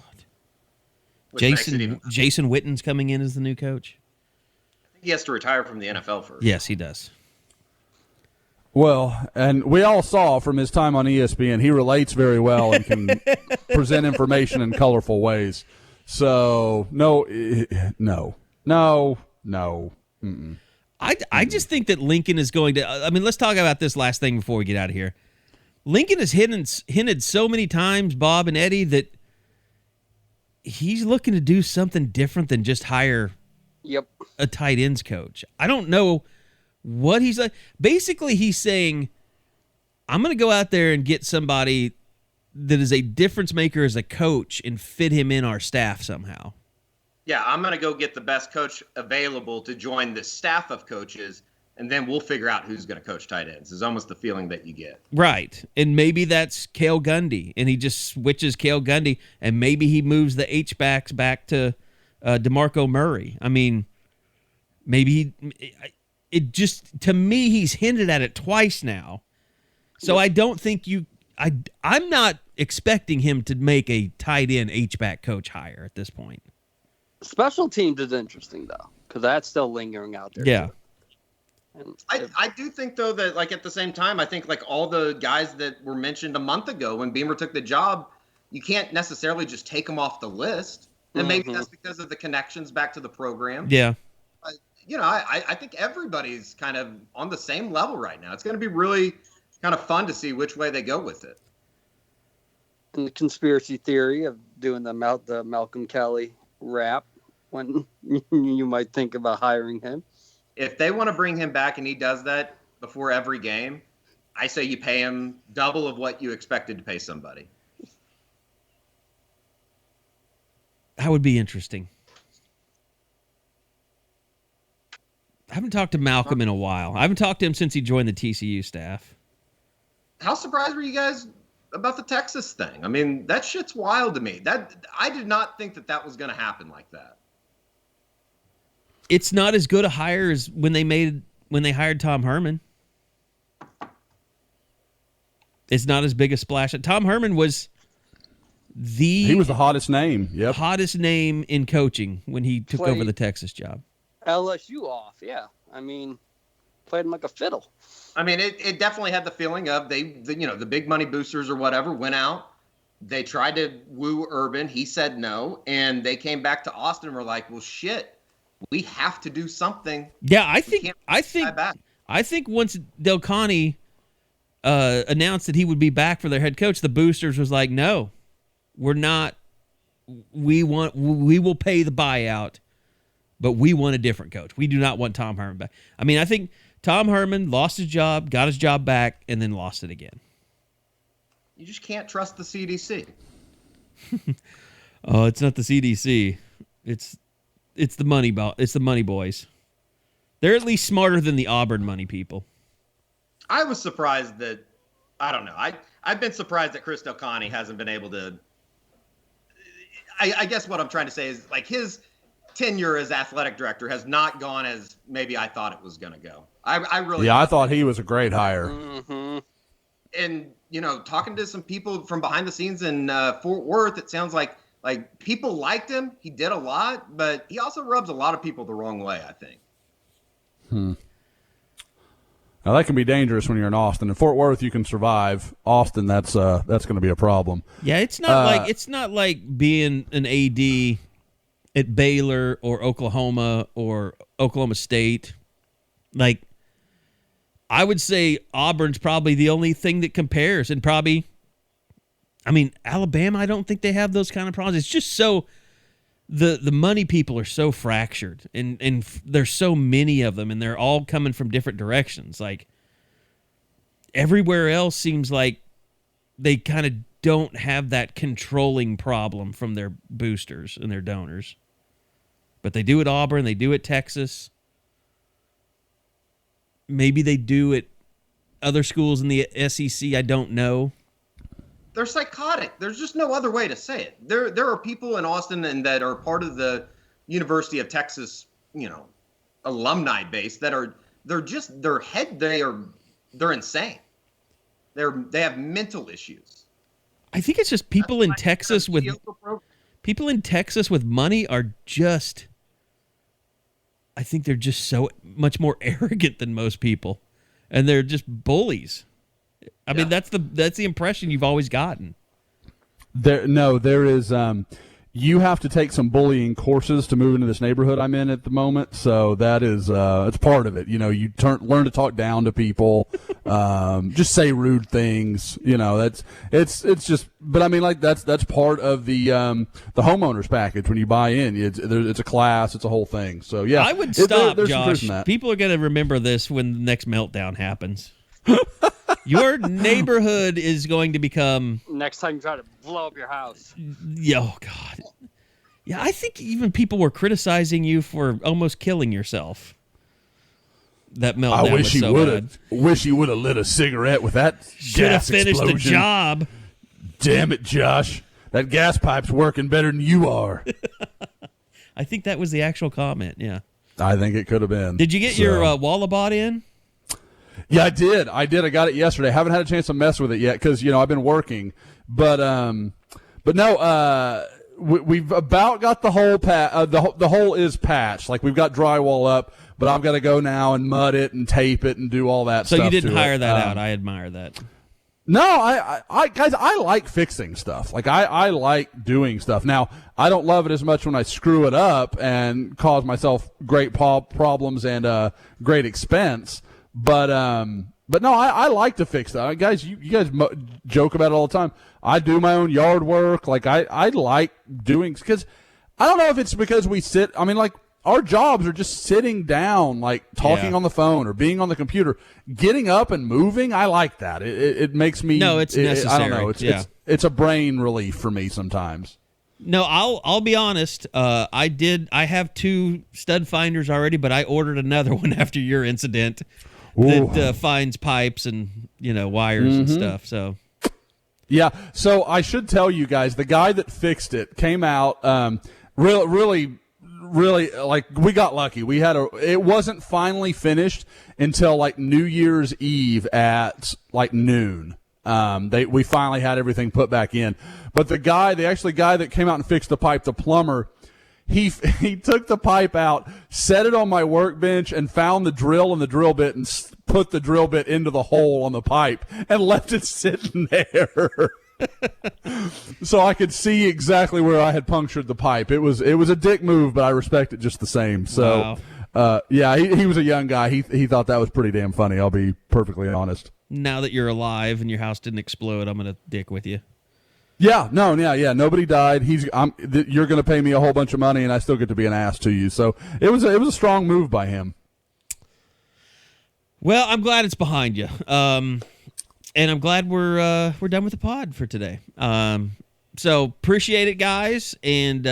Jason Witten's coming in as the new coach? I think he has to retire from the NFL first. Yes, he does. Well, and we all saw from his time on ESPN, he relates very well and can present information in colorful ways. So, no. Mm-mm. I just think that Lincoln is going to – let's talk about this last thing before we get out of here. Lincoln has hinted so many times, Bob and Eddie, that he's looking to do something different than just hire a tight ends coach. I don't know what he's like. Basically, he's saying I'm going to go out there and get somebody that is a difference maker as a coach and fit him in our staff somehow. Yeah, I'm going to go get the best coach available to join the staff of coaches, and then we'll figure out who's going to coach tight ends, is almost the feeling that you get. Right. And maybe that's Cale Gundy, and he just switches Cale Gundy, and maybe he moves the H-backs back to DeMarco Murray. I mean, maybe it just, to me, he's hinted at it twice now. So I don't think I'm not expecting him to make a tight end H-back coach hire at this point. Special teams is interesting, though, because that's still lingering out there. Yeah. Too. And I do think, though, that, like, at the same time, I think, like, all the guys that were mentioned a month ago when Beamer took the job, you can't necessarily just take them off the list. And maybe that's because of the connections back to the program. Yeah. But, I think everybody's kind of on the same level right now. It's going to be really kind of fun to see which way they go with it. And the conspiracy theory of doing the Malcolm Kelly rap when you might think about hiring him. If they want to bring him back and he does that before every game, I say you pay him double of what you expected to pay somebody. That would be interesting. I haven't talked to Malcolm in a while. I haven't talked to him since he joined the TCU staff. How surprised were you guys about the Texas thing? I mean, that shit's wild to me. I did not think that was going to happen like that. It's not as good a hire as when they hired Tom Herman. It's not as big a splash. Tom Herman was he was the hottest name. Yep. Hottest name in coaching when he took over the Texas job. LSU off, yeah. I mean, played him like a fiddle. I mean, it definitely had the feeling of the big money boosters or whatever went out. They tried to woo Urban. He said no. And they came back to Austin and were like, well, shit, we have to do something. Yeah, I think once Del Conte announced that he would be back for their head coach, the boosters was like, no, we're not. We will pay the buyout, but we want a different coach. We do not want Tom Herman back. I mean, I think Tom Herman lost his job, got his job back, and then lost it again. You just can't trust the CDC. Oh, it's not the CDC. It's the money. It's the money boys. They're at least smarter than the Auburn money people. I was surprised that, I don't know. I've been surprised that Chris Del Conte hasn't been able to. I guess what I'm trying to say is, like, his tenure as athletic director has not gone as maybe I thought it was going to go. I thought he was a great hire. Mm-hmm. And, talking to some people from behind the scenes in Fort Worth, it sounds like people liked him. He did a lot, but he also rubs a lot of people the wrong way, I think. Now that can be dangerous when you're in Austin. In Fort Worth, you can survive. Austin, that's going to be a problem. Yeah, it's not like being an AD at Baylor or Oklahoma or Oklahoma State. Like, I would say Auburn's probably the only thing that compares, and probably, I mean, Alabama, I don't think they have those kind of problems. It's just so, the money people are so fractured, and there's so many of them, and they're all coming from different directions. Like, everywhere else seems like they kind of don't have that controlling problem from their boosters and their donors. But they do at Auburn, they do at Texas. Maybe they do at other schools in the SEC, I don't know. They're psychotic. There's just no other way to say it. There are people in Austin and that are part of the University of Texas, alumni base that they're insane. They have mental issues. I think it's just people in Texas with money are just, I think they're just so much more arrogant than most people, and they're just bullies. I mean, that's the impression you've always gotten. There is. You have to take some bullying courses to move into this neighborhood I'm in at the moment, so that is it's part of it. You learn to talk down to people, just say rude things. It's just. But I mean, like that's part of the homeowners package when you buy in. It's a class, it's a whole thing. So yeah, I would stop, Josh. People are going to remember this when the next meltdown happens. Your neighborhood is going to become... Next time you try to blow up your house. Oh, God. Yeah, I think even people were criticizing you for almost killing yourself. That meltdown was so bad. Wish he would have lit a cigarette with that Should have gas finished explosion. the job. Damn it, Josh. That gas pipe's working better than you are. I think that was the actual comment, yeah. I think it could have been. Did you get your Wallabot in? Yeah, I did. I got it yesterday. Haven't had a chance to mess with it yet because I've been working. But no, we've about got the whole the hole is patched. Like we've got drywall up, but I've got to go now and mud it and tape it and do all that stuff. So you didn't hire it. that out. I admire that. No, I guys, I like fixing stuff. Like I like doing stuff. Now, I don't love it as much when I screw it up and cause myself great problems and great expense. But no, I like to fix that. Guys, you guys joke about it all the time. I do my own yard work. Like I like doing, because I don't know if it's because we sit. I mean, like our jobs are just sitting down, like talking on the phone or being on the computer. Getting up and moving, I like that. It makes me. No, it's necessary. I don't know. It's a brain relief for me sometimes. No, I'll be honest. I have 2 stud finders already, but I ordered another one after your incident that finds pipes and wires and stuff. So. Yeah, so I should tell you guys, the guy that fixed it came out really, like, we got lucky. It wasn't finally finished until like New Year's Eve at like noon. We finally had everything put back in. But the guy that came out and fixed the pipe, the plumber, he took the pipe out, set it on my workbench, and found the drill and the drill bit and put the drill bit into the hole on the pipe and left it sitting there. So I could see exactly where I had punctured the pipe. It was a dick move, but I respect it just the same. So, wow. He was a young guy. He thought that was pretty damn funny. I'll be perfectly honest. Now that you're alive and your house didn't explode, I'm gonna dick with you. Yeah, no, yeah. Nobody died. You're gonna pay me a whole bunch of money, and I still get to be an ass to you. So it was a strong move by him. Well, I'm glad it's behind you. And I'm glad we're done with the pod for today. So appreciate it, guys. And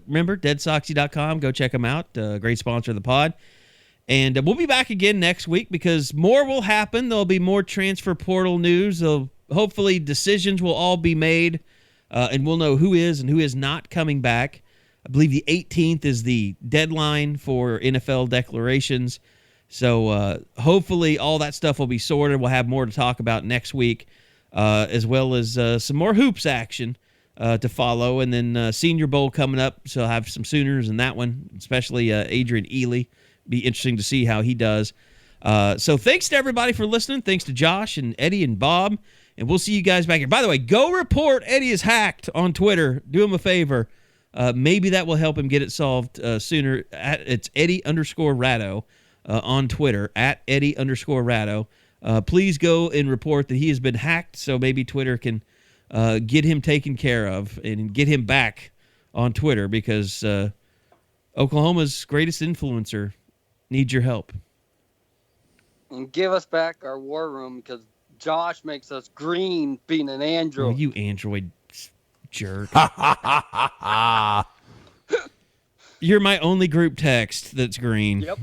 remember, deadsoxy.com. Go check them out. Great sponsor of the pod. And we'll be back again next week because more will happen. There'll be more transfer portal news. Hopefully decisions will all be made, and we'll know who is and who is not coming back. I believe the 18th is the deadline for NFL declarations. So hopefully all that stuff will be sorted. We'll have more to talk about next week, as well as some more hoops action to follow. And then Senior Bowl coming up, so I'll have some Sooners in that one, especially Adrian Ely. Be interesting to see how he does. So thanks to everybody for listening. Thanks to Josh and Eddie and Bob. And we'll see you guys back here. By the way, go report Eddie is hacked on Twitter. Do him a favor. Maybe that will help him get it solved sooner. It's Eddie_Ratto. On Twitter, at Eddie_Ratto. Please go and report that he has been hacked so maybe Twitter can get him taken care of and get him back on Twitter because Oklahoma's greatest influencer needs your help. And give us back our war room because Josh makes us green being an android. Oh, you android jerk. You're my only group text that's green. Yep.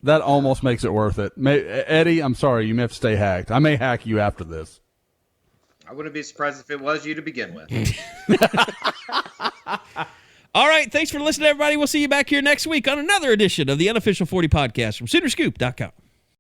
That almost makes it worth it. Eddie, I'm sorry. You may have to stay hacked. I may hack you after this. I wouldn't be surprised if it was you to begin with. All right. Thanks for listening, everybody. We'll see you back here next week on another edition of the Unofficial 40 Podcast from SoonerScoop.com.